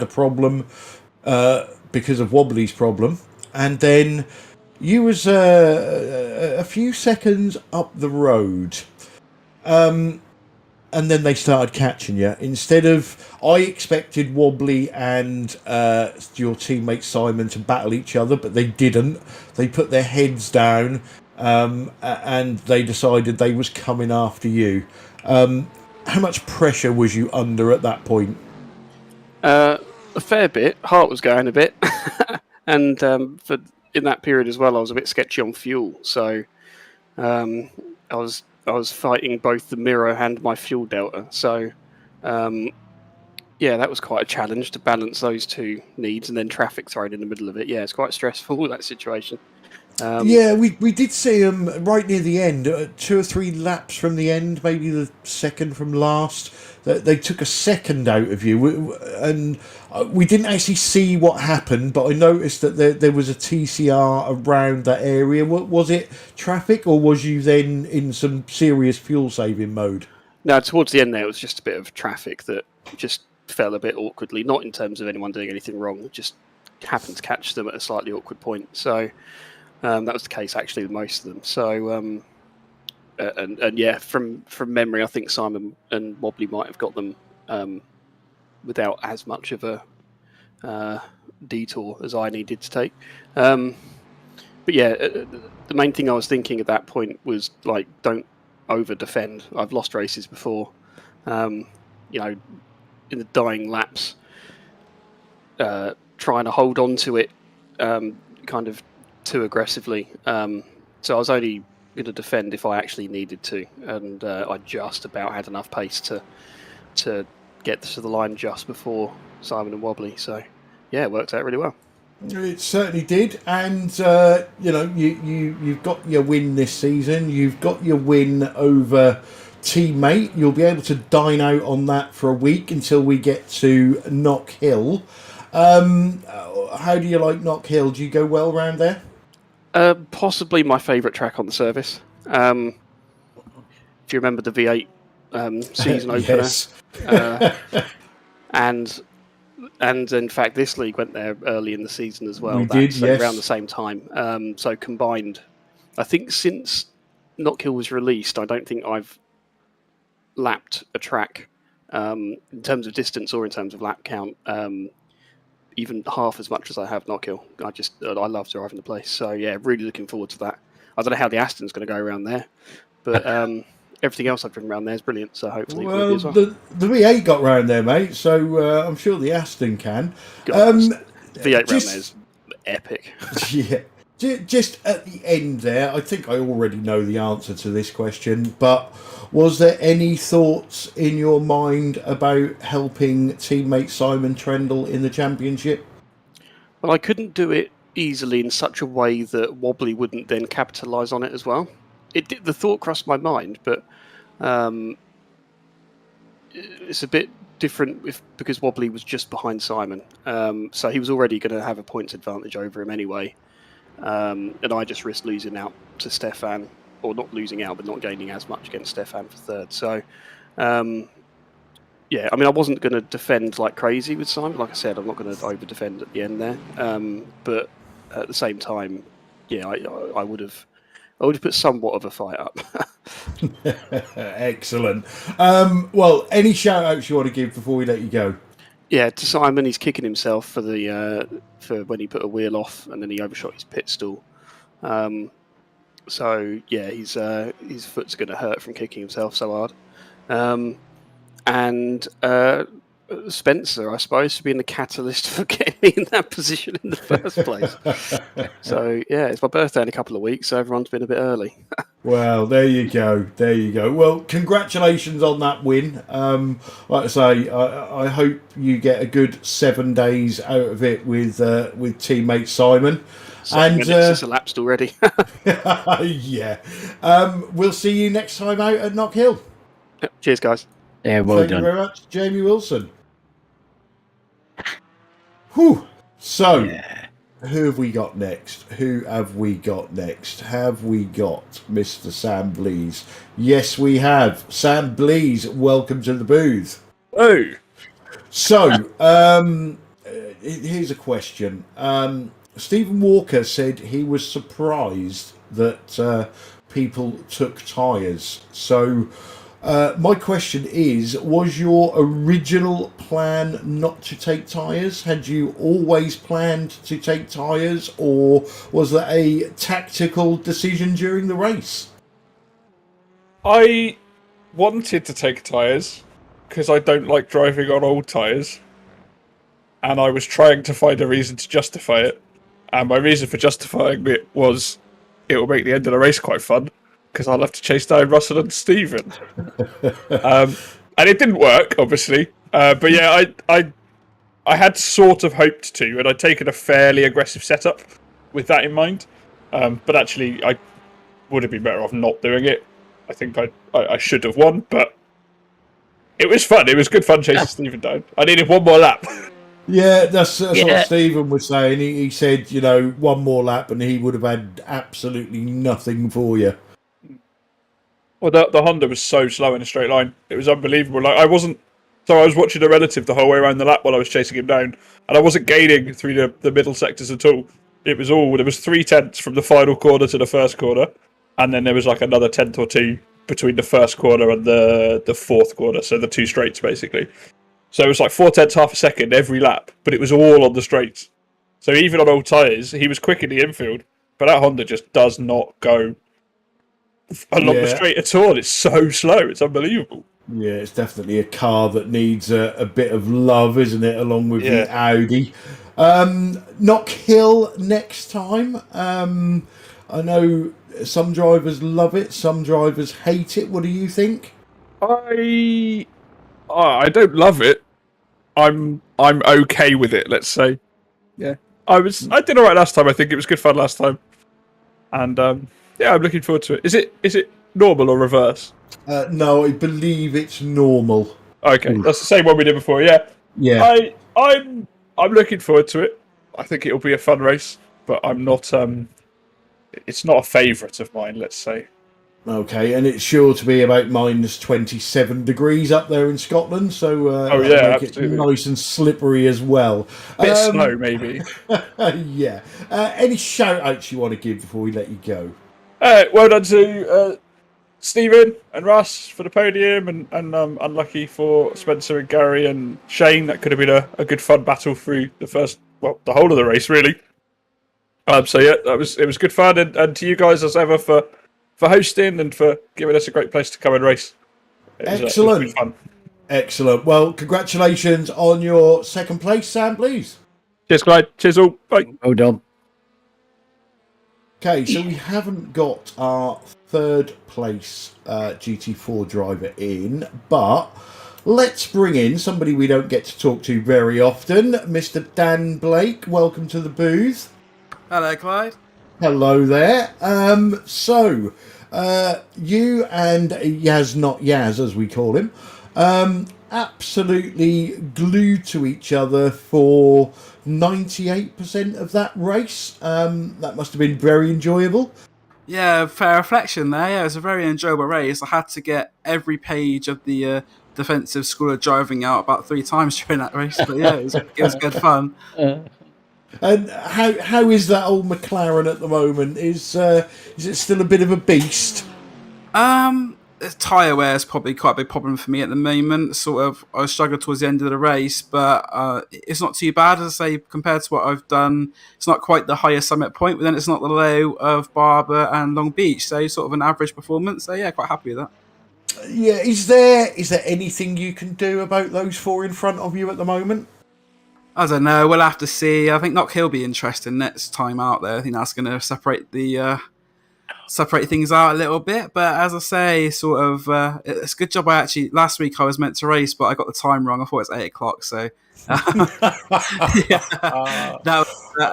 problem because of Wobbly's problem, and then you was a few seconds up the road. And then they started catching you. Instead of, I expected Wobbly and your teammate Simon to battle each other, but they didn't. They put their heads down, and they decided they was coming after you. How much pressure was you under at that point? A fair bit. Heart was going a bit, and for in that period as well, I was a bit sketchy on fuel. So I was fighting both the mirror and my fuel delta. So yeah, that was quite a challenge to balance those two needs, and then traffic thrown in the middle of it. Yeah, it's quite stressful, that situation. Yeah, we did see them right near the end, 2 or 3 laps from the end, maybe the second from last. They took a second out of you, and we didn't actually see what happened, but I noticed that there was a TCR around that area. Was it traffic, or was you then in some serious fuel saving mode? No, towards the end there, it was just a bit of traffic that just fell a bit awkwardly, not in terms of anyone doing anything wrong, it just happened to catch them at a slightly awkward point. So that was the case actually with most of them. So and yeah, from memory, I think Simon and Wobbly might have got them without as much of a detour as I needed to take. But yeah, the main thing I was thinking at that point was, like, don't over defend. I've lost races before, you know, in the dying laps, trying to hold on to it kind of too aggressively. So I was only going to defend if I actually needed to, and I just about had enough pace to get to the line just before Simon and Wobbly. So yeah, it worked out really well. It certainly did, and you know, you've got your win this season. You've got your win over teammate. You'll be able to dine out on that for a week until we get to Knock Hill. How do you like Knock Hill? Do you go well round there? Possibly my favourite track on the service. If you remember the V8 season opener, Yes. and in fact this league went there early in the season as well. We did, yes. Around the same time. So combined, I think since Knock Hill was released, I don't think I've lapped a track in terms of distance or in terms of lap count even half as much as I have Knock Hill. I love driving the place. So yeah, really looking forward to that. I don't know how the Aston's going to go around there, but everything else I've driven around there is brilliant. So hopefully it will be as well. The V8 got round there, mate. So I'm sure the Aston can. The V8 round there is epic. Yeah. Just at the end there, I think I already know the answer to this question, but was there any thoughts in your mind about helping teammate Simon Trendle in the championship? Well, I couldn't do it easily in such a way that Wobbly wouldn't then capitalise on it as well. The thought crossed my mind, but it's a bit different because Wobbly was just behind Simon, so he was already going to have a points advantage over him anyway. And I just risked losing out to Stefan, or not losing out, but not gaining as much against Stefan for third. So, yeah, I mean, I wasn't going to defend like crazy with Simon. Like I said, I'm not going to over-defend at the end there. But at the same time, yeah, I would have put somewhat of a fight up. Excellent. Well, any shout-outs you want to give before we let you go? Yeah, to Simon, he's kicking himself for for when he put a wheel off and then he overshot his pit stall. So yeah, his foot's going to hurt from kicking himself so hard. And Spencer, I suppose, for being the catalyst for getting me in that position in the first place. So yeah, it's my birthday in a couple of weeks, so everyone's been a bit early. Well, there you go. There you go. Well, congratulations on that win. Like I say, I hope you get a good 7 days out of it with teammate Simon. And it's elapsed already. Yeah. We'll see you next time out at Knock Hill. Yep. Cheers, guys. Yeah, well Thank done. you very much, Jamie Wilson. Whew. So, Yeah. Who have we got next? Have we got Mr. Sam Blees? Yes, we have. Sam Blees, welcome to the booth. Oh. So, here's a question. Stephen Walker said he was surprised that people took tyres. So, my question is, was your original plan not to take tyres? Had you always planned to take tyres, or was that a tactical decision during the race? I wanted to take tyres because I don't like driving on old tyres, and I was trying to find a reason to justify it. And my reason for justifying it was it will make the end of the race quite fun because I'll have to chase down Russell and Stephen. And it didn't work, obviously. But yeah, I had sort of hoped to, and I'd taken a fairly aggressive setup with that in mind. But actually, I would have been better off not doing it. I think I should have won, but it was fun. It was good fun chasing Stephen down. I needed one more lap. Yeah, that's what Stephen was saying. He said, one more lap and he would have had absolutely nothing for you. Well, the Honda was so slow in a straight line. It was unbelievable. Like I was watching a relative the whole way around the lap while I was chasing him down, and I wasn't gaining through the middle sectors at all. There was 3/10 from the final corner to the first corner, and then there was like another 10th or 2 between the first corner and the fourth corner, so the 2 straights basically. So it was like 4/10, half a second every lap, but it was all on the straights. So even on old tyres, he was quick in the infield, but that Honda just does not go along the straight at all. It's so slow. It's unbelievable. Yeah, it's definitely a car that needs a bit of love, isn't it, along with the Audi. Knock Hill next time. I know some drivers love it, some drivers hate it. What do you think? I don't love it. I'm okay with it, let's say. Yeah. I did alright last time. I think it was good fun last time. And I'm looking forward to it. Is it normal or reverse? No, I believe it's normal. Okay, that's the same one we did before. Yeah. I'm looking forward to it. I think it'll be a fun race, but I'm not. It's not a favourite of mine, let's say. Okay, and it's sure to be about minus 27 degrees up there in Scotland, so make absolutely. it nice and slippery as well. Bit snow, maybe. Yeah. Any shout-outs you want to give before we let you go? Well done to Stephen and Russ for the podium, and unlucky for Spencer and Gary and Shane. That could have been a good fun battle through the whole of the race, really. So yeah, it was good fun, and to you guys as ever for hosting and for giving us a great place to come and race. Excellent. It was fun. Excellent. Well, congratulations on your second place, Sam, please. Cheers, Clyde. Cheers all. Bye. Well done. Okay, so we haven't got our third place GT4 driver in, but let's bring in somebody we don't get to talk to very often, Mr. Dan Blake. Welcome to the booth. Hello, Clyde. Hello there. So you and Yaz Not Yaz, as we call him, absolutely glued to each other for 98% of that race. That must have been very enjoyable. Yeah, fair reflection there. Yeah, it was a very enjoyable race. I had to get every page of the defensive school of driving out about 3 times during that race. But yeah, it was good fun. And how is that old McLaren at the moment? Is it still a bit of a beast? Tyre wear is probably quite a big problem for me at the moment. I struggled towards the end of the race, but it's not too bad, as I say, compared to what I've done. It's not quite the highest summit point, but then it's not the low of Barber and Long Beach, so sort of an average performance. So yeah, quite happy with that. Yeah, is there anything you can do about those 4 in front of you at the moment? I don't know. We'll have to see. I think Knock Hill will be interesting next time out there. I think that's going to separate things out a little bit. But as I say, sort of, it's a good job. Last week I was meant to race, but I got the time wrong. I thought it was 8 o'clock. So at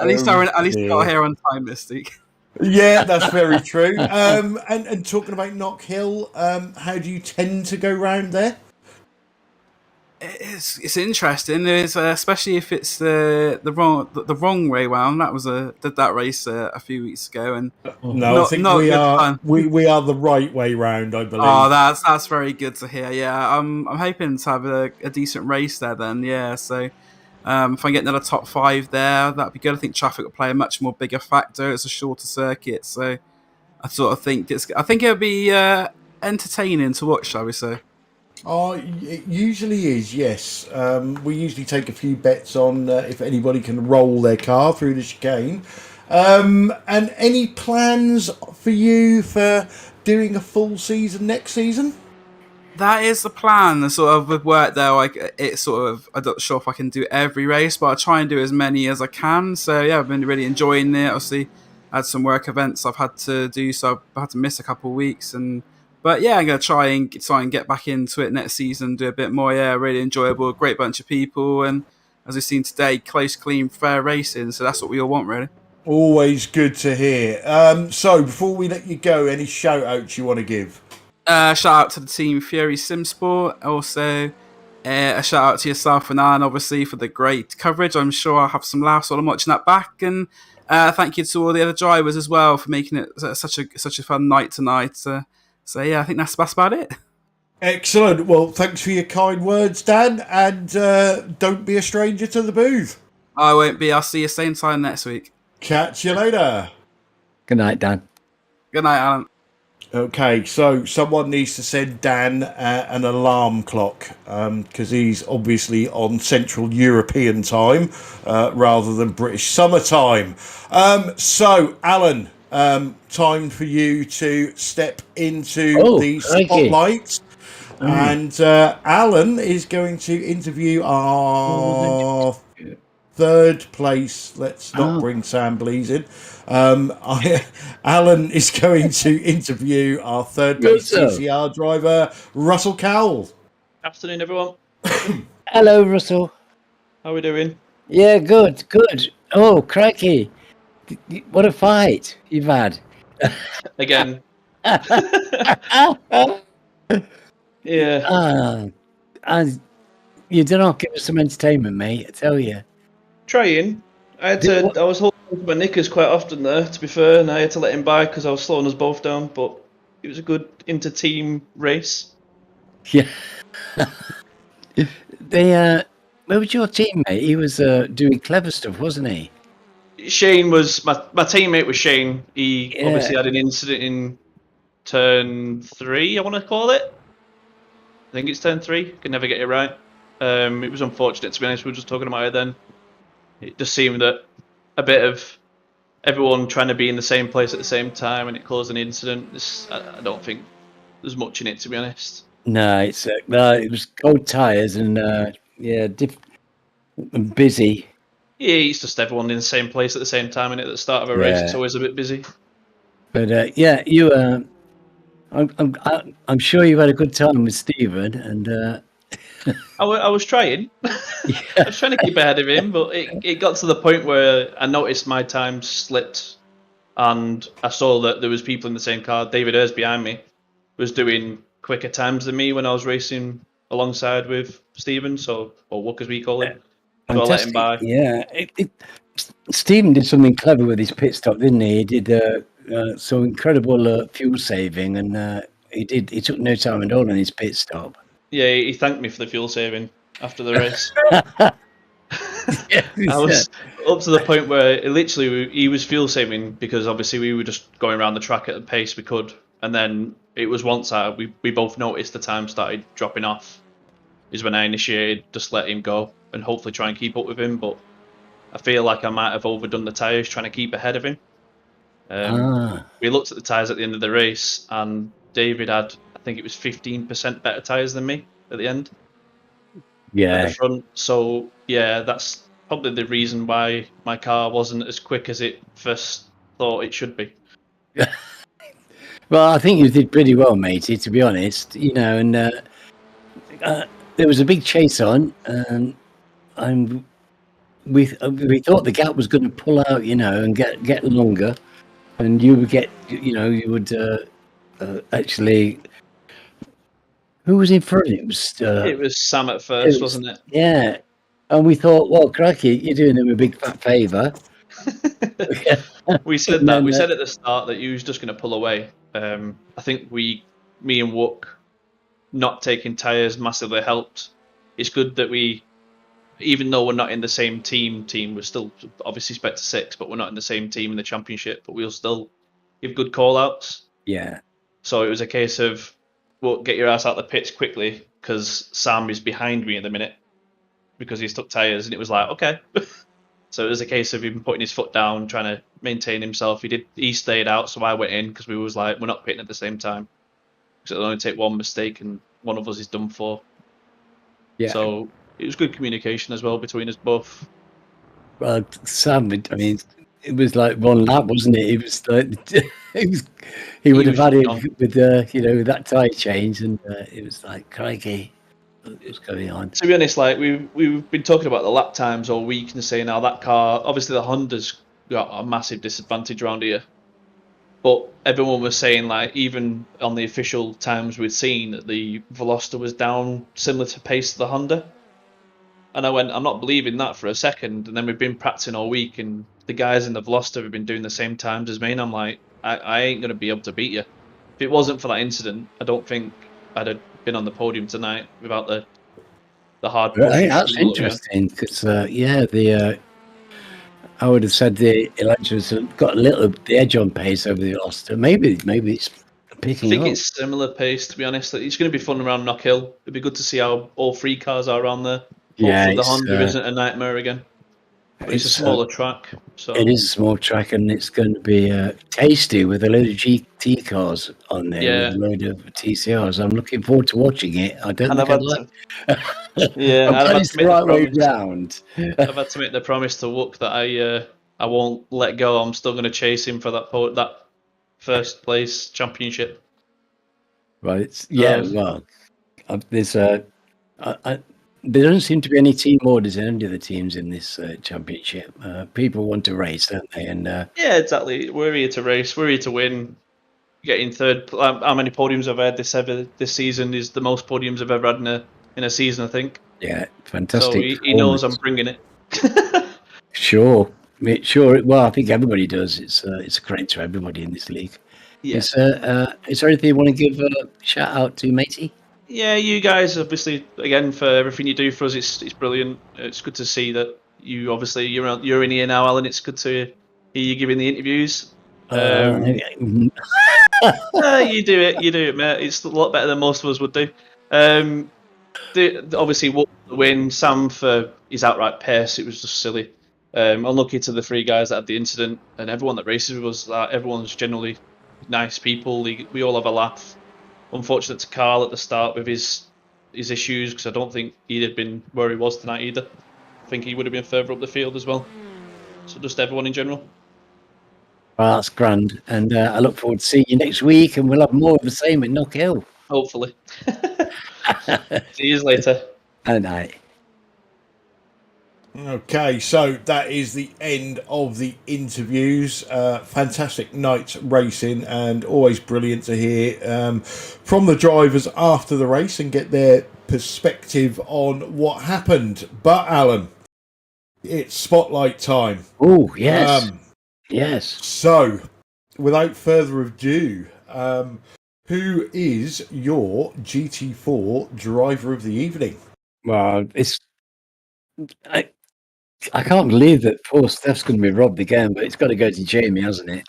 least I got here on time this week. Yeah, that's very true. And talking about Knock Hill, how do you tend to go round there? It's interesting. It's especially if it's the wrong way round. That was did that race a few weeks ago, and No, I think not we good are fun. we are the right way round, I believe. Oh, that's very good to hear. Yeah, I'm hoping to have a decent race there then. Yeah, so if I can get another top 5 there, that'd be good. I think traffic will play a much more bigger factor. It's a shorter circuit, so I sort of think I think it'll be entertaining to watch, shall we say? Oh, it usually is, yes. We usually take a few bets on if anybody can roll their car through the chicane. And any plans for you for doing a full season next season? That is the plan. The sort of with work though, I'm not sure if I can do every race, but I try and do as many as I can. So yeah, I've been really enjoying it. Obviously, I had some work events I've had to do, so I've had to miss a couple of weeks. But yeah, I'm gonna try and get back into it next season, do a bit more. Yeah, really enjoyable, great bunch of people, and as we've seen today, close, clean, fair racing. So that's what we all want, really. Always good to hear. So before we let you go, any shout outs you want to give? Shout out to the team Fury Simsport. Also, a shout out to yourself and Anne, obviously, for the great coverage. I'm sure I'll have some laughs while I'm watching that back. And thank you to all the other drivers as well for making it such a fun night tonight. So yeah, I think that's about it. Excellent. Well, thanks for your kind words, Dan, and don't be a stranger to the booth. I won't be. I'll see you same time next week. Catch you later. Good night, Dan. Good night, Alan. Okay, so someone needs to send Dan an alarm clock because he's obviously on Central European time rather than British summer time. So, Alan, time for you to step into the spotlight. And Alan is going to interview our third place. Let's not bring Sam Blees in. Alan is going to interview our third place TCR driver, Russell Cowell. Afternoon, everyone. Hello, Russell. How are we doing? Yeah, good. Oh, crikey. What a fight you've had. Again. Yeah. You do not give us some entertainment, mate, I tell you. Trying. I was holding on to my knickers quite often there, to be fair, and I had to let him by because I was slowing us both down, but it was a good inter-team race. Yeah. Where was your teammate? He was doing clever stuff, wasn't he? Shane was, my teammate was Shane. He obviously had an incident in turn 3, I want to call it. I think it's turn 3. Can never get it right. It was unfortunate, to be honest. We were just talking about it then. It just seemed that a bit of everyone trying to be in the same place at the same time, and it caused an incident. I don't think there's much in it, to be honest. No, it was cold tyres and busy. Yeah, it's just everyone in the same place at the same time, and at the start of a race, it's always a bit busy. But you. I'm sure you had a good time with Stephen, and I was trying. I was trying to keep ahead of him, but it got to the point where I noticed my time slipped, and I saw that there was people in the same car. David Ayres behind me was doing quicker times than me when I was racing alongside with Stephen, or Wook as we call him. So I let him by. Yeah, Stephen did something clever with his pit stop, didn't he? He did some incredible fuel saving, and he took no time at all on his pit stop. Yeah, he thanked me for the fuel saving after the race. I was up to the point where he was fuel saving because obviously we were just going around the track at the pace we could, and then it was once we both noticed the time started dropping off is when I initiated just let him go and hopefully try and keep up with him, but I feel like I might have overdone the tyres trying to keep ahead of him. We looked at the tyres at the end of the race, and David had, I think it was 15% better tyres than me at the end. Yeah. At the front. So, yeah, that's probably the reason why my car wasn't as quick as it first thought it should be. Well, I think you did pretty well, matey, to be honest. You know, and there was a big chase on, and we thought the gap was going to pull out, you know, and get longer, and you would actually Who was in front? It was Sam at first, wasn't it? Yeah. And we thought, well, cracky, you're doing him a big fat favour. We said that. We said at the start that you was just going to pull away. I think me and Wook not taking tyres massively helped. It's good that we, even though we're not in the same team, we're still obviously Spectre 6, but we're not in the same team in the championship, but we'll still give good call-outs. Yeah. So it was a case of, well, get your ass out the pits quickly, because Sam is behind me at the minute, because he's took tyres, and it was like, okay. So it was a case of him putting his foot down, trying to maintain himself. He stayed out, so I went in, because we was like, we're not pitting at the same time. Because it'll only take one mistake, and one of us is done for. Yeah. So it was good communication as well between us both. Well, Sam, I mean, it was like one lap, wasn't it? It was like he would have had it with with that tyre change, and it was like crikey, what was going on. To be honest, like we've been talking about the lap times all week and saying how that car, obviously the Honda's got a massive disadvantage around here, but everyone was saying, like, even on the official times we'd seen, that the Veloster was down similar to pace to the Honda. And I went, I'm not believing that for a second. And then we've been practicing all week, and the guys in the Veloster have been doing the same times as me. And I'm like, I ain't going to be able to beat you. If it wasn't for that incident, I don't think I'd have been on the podium tonight without the hard push. Right, that's interesting, because, I would have said the Electra's got a little the edge on pace over the Veloster. Maybe it's picking up. I think it's similar pace, to be honest. It's going to be fun around Knock Hill. It'd be good to see how all three cars are around there. Hopefully the Honda isn't a nightmare again. But it's a smaller track. So it is a small track, and it's going to be tasty with a load of GT cars on there, with a load of TCRs. I'm looking forward to watching it. I don't think I'd like... Yeah, I've it's the right way round. I've had to make the promise to Wook that I won't let go. I'm still going to chase him for that first place championship. Right. Well, there's there don't seem to be any team orders in any of the teams in this championship. People want to race, don't they? And yeah, exactly. We're here to race. We're here to win. Getting third. How many podiums I've had this season is the most podiums I've ever had in a season, I think. Yeah, fantastic. So he knows I'm bringing it. Sure. Well, I think everybody does. It's a credit to everybody in this league. Yeah. Is there anything you want to give a shout out to, matey? Yeah, you guys, obviously, again, for everything you do for us, it's brilliant. It's good to see that you, obviously, you're in here now, Alan. It's good to hear you giving the interviews. You do it, mate. It's a lot better than most of us would do. Obviously, Wook the win. Sam for his outright pace. It was just silly. Unlucky to the three guys that had the incident, and everyone that races with us. Everyone's generally nice people. We all have a laugh. Unfortunate to Carl at the start with his issues, because I don't think he'd have been where he was tonight either. I think he would have been further up the field as well. So just everyone in general. Well, that's grand, and I look forward to seeing you next week, and we'll have more of the same at Knock Hill. Hopefully. See you later. Good night. Okay, so that is the end of the interviews. Fantastic night racing, and always brilliant to hear from the drivers after the race and get their perspective on what happened. But Alan, it's spotlight time. Oh, yes. Yes. So, without further ado, who is your GT4 driver of the evening? Well, I can't believe that poor Steph's going to be robbed again, but it's got to go to Jamie, hasn't it?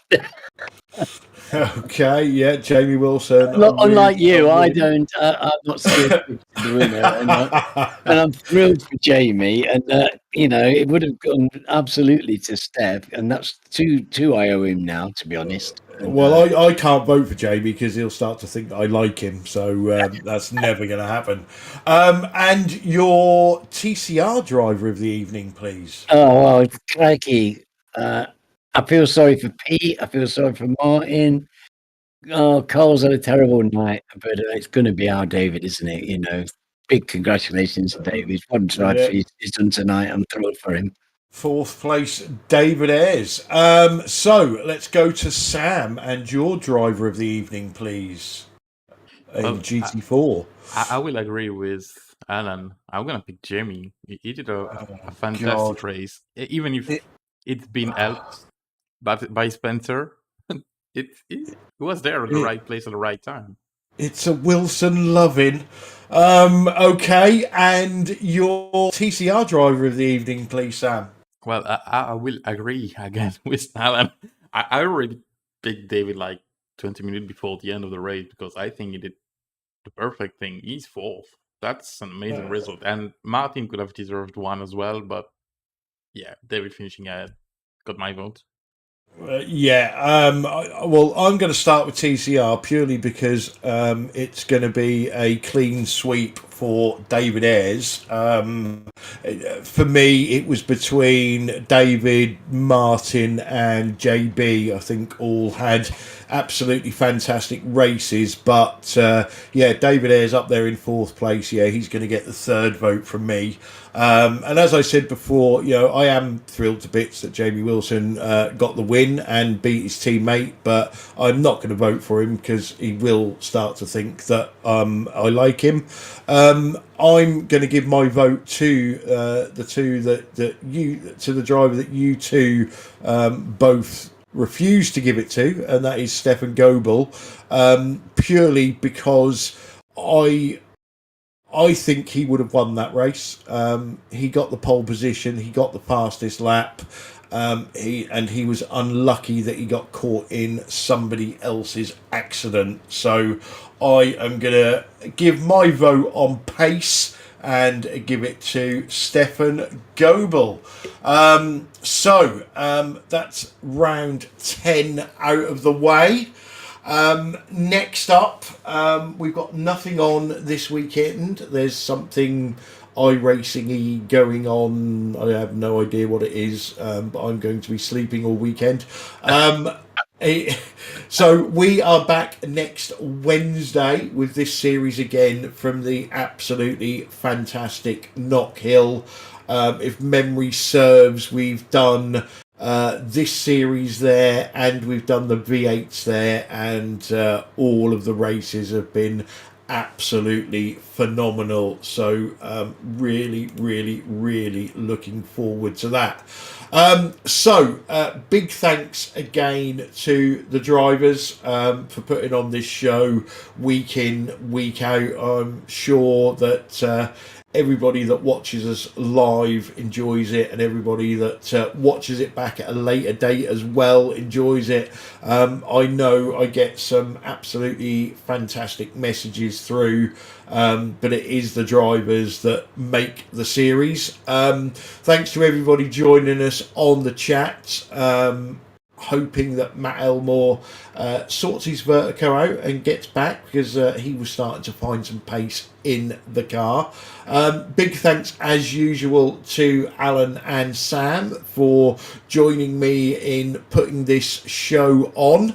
Okay, yeah, Jamie Wilson. Unlike you, I'm not scared to the winner, and I'm thrilled for Jamie. And it would have gone absolutely to Steph, and that's two I owe him now, to be honest. Well, I can't vote for Jamie because he'll start to think that I like him, so that's never going to happen. And your TCR driver of the evening, please. Oh, well, crikey. I feel sorry for Pete. I feel sorry for Martin. Oh, Carl's had a terrible night, but it's going to be our David, isn't it? Big congratulations to David. What he's done tonight. I'm thrilled for him. Fourth place, David Ayres. So let's go to Sam and your driver of the evening, please. in Well, GT4. I will agree with Alan. I'm gonna pick Jamie. He did a fantastic God. race, even if It- it's been helped by Spencer. It was there at the It- right place at the right time. It's a Wilson loving. Okay, and your TCR driver of the evening, please, Sam. Well, I will agree again with Alan. I already picked David like 20 minutes before the end of the race because I think he did the perfect thing. He's fourth. That's an amazing result. And Martin could have deserved one as well, but yeah, David finishing ahead got my vote. Well, I'm going to start with TCR purely because it's going to be a clean sweep for David Ayres. For me, it was between David, Martin, and JB. I think all had absolutely fantastic races, but David Ayres up there in fourth place. Yeah, he's going to get the third vote from me. And as I said before, I am thrilled to bits that Jamie Wilson got the win and beat his teammate, but I'm not going to vote for him because he will start to think that I like him. I'm going to give my vote to the driver that you two both refused to give it to, and that is Stefan Goebel, purely because I think he would have won that race. He got the pole position. He got the fastest lap. He was unlucky that he got caught in somebody else's accident. So I am going to give my vote on pace and give it to Stefan Goebel. That's round 10 out of the way. Next up, we've got nothing on this weekend. There's something iRacing-y going on. I have no idea what it is, but I'm going to be sleeping all weekend. So we are back next Wednesday with this series again from the absolutely fantastic Knock Hill. If memory serves, we've done this series there, and we've done the V8s there, and all of the races have been absolutely phenomenal. So really looking forward to that. Big thanks again to the drivers for putting on this show week in, week out. I'm sure that everybody that watches us live enjoys it, and everybody that watches it back at a later date as well enjoys it. I know I get some absolutely fantastic messages through, but it is the drivers that make the series. Thanks to everybody joining us on the chat. Hoping that Matt Elmore sorts his vertigo out and gets back, because he was starting to find some pace in the car. Big thanks as usual to Alan and Sam for joining me in putting this show on.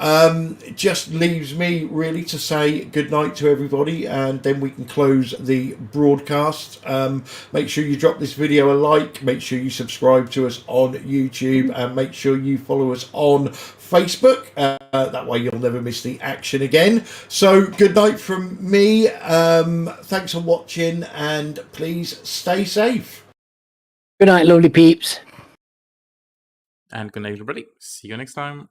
It just leaves me really to say good night to everybody, and then we can close the broadcast. Make sure you drop this video a like, make sure you subscribe to us on YouTube, and make sure you follow us on Facebook. That way you'll never miss the action again. So good night from me. Thanks for watching, and please stay safe. Good night, lovely peeps. And good night, everybody. See you next time.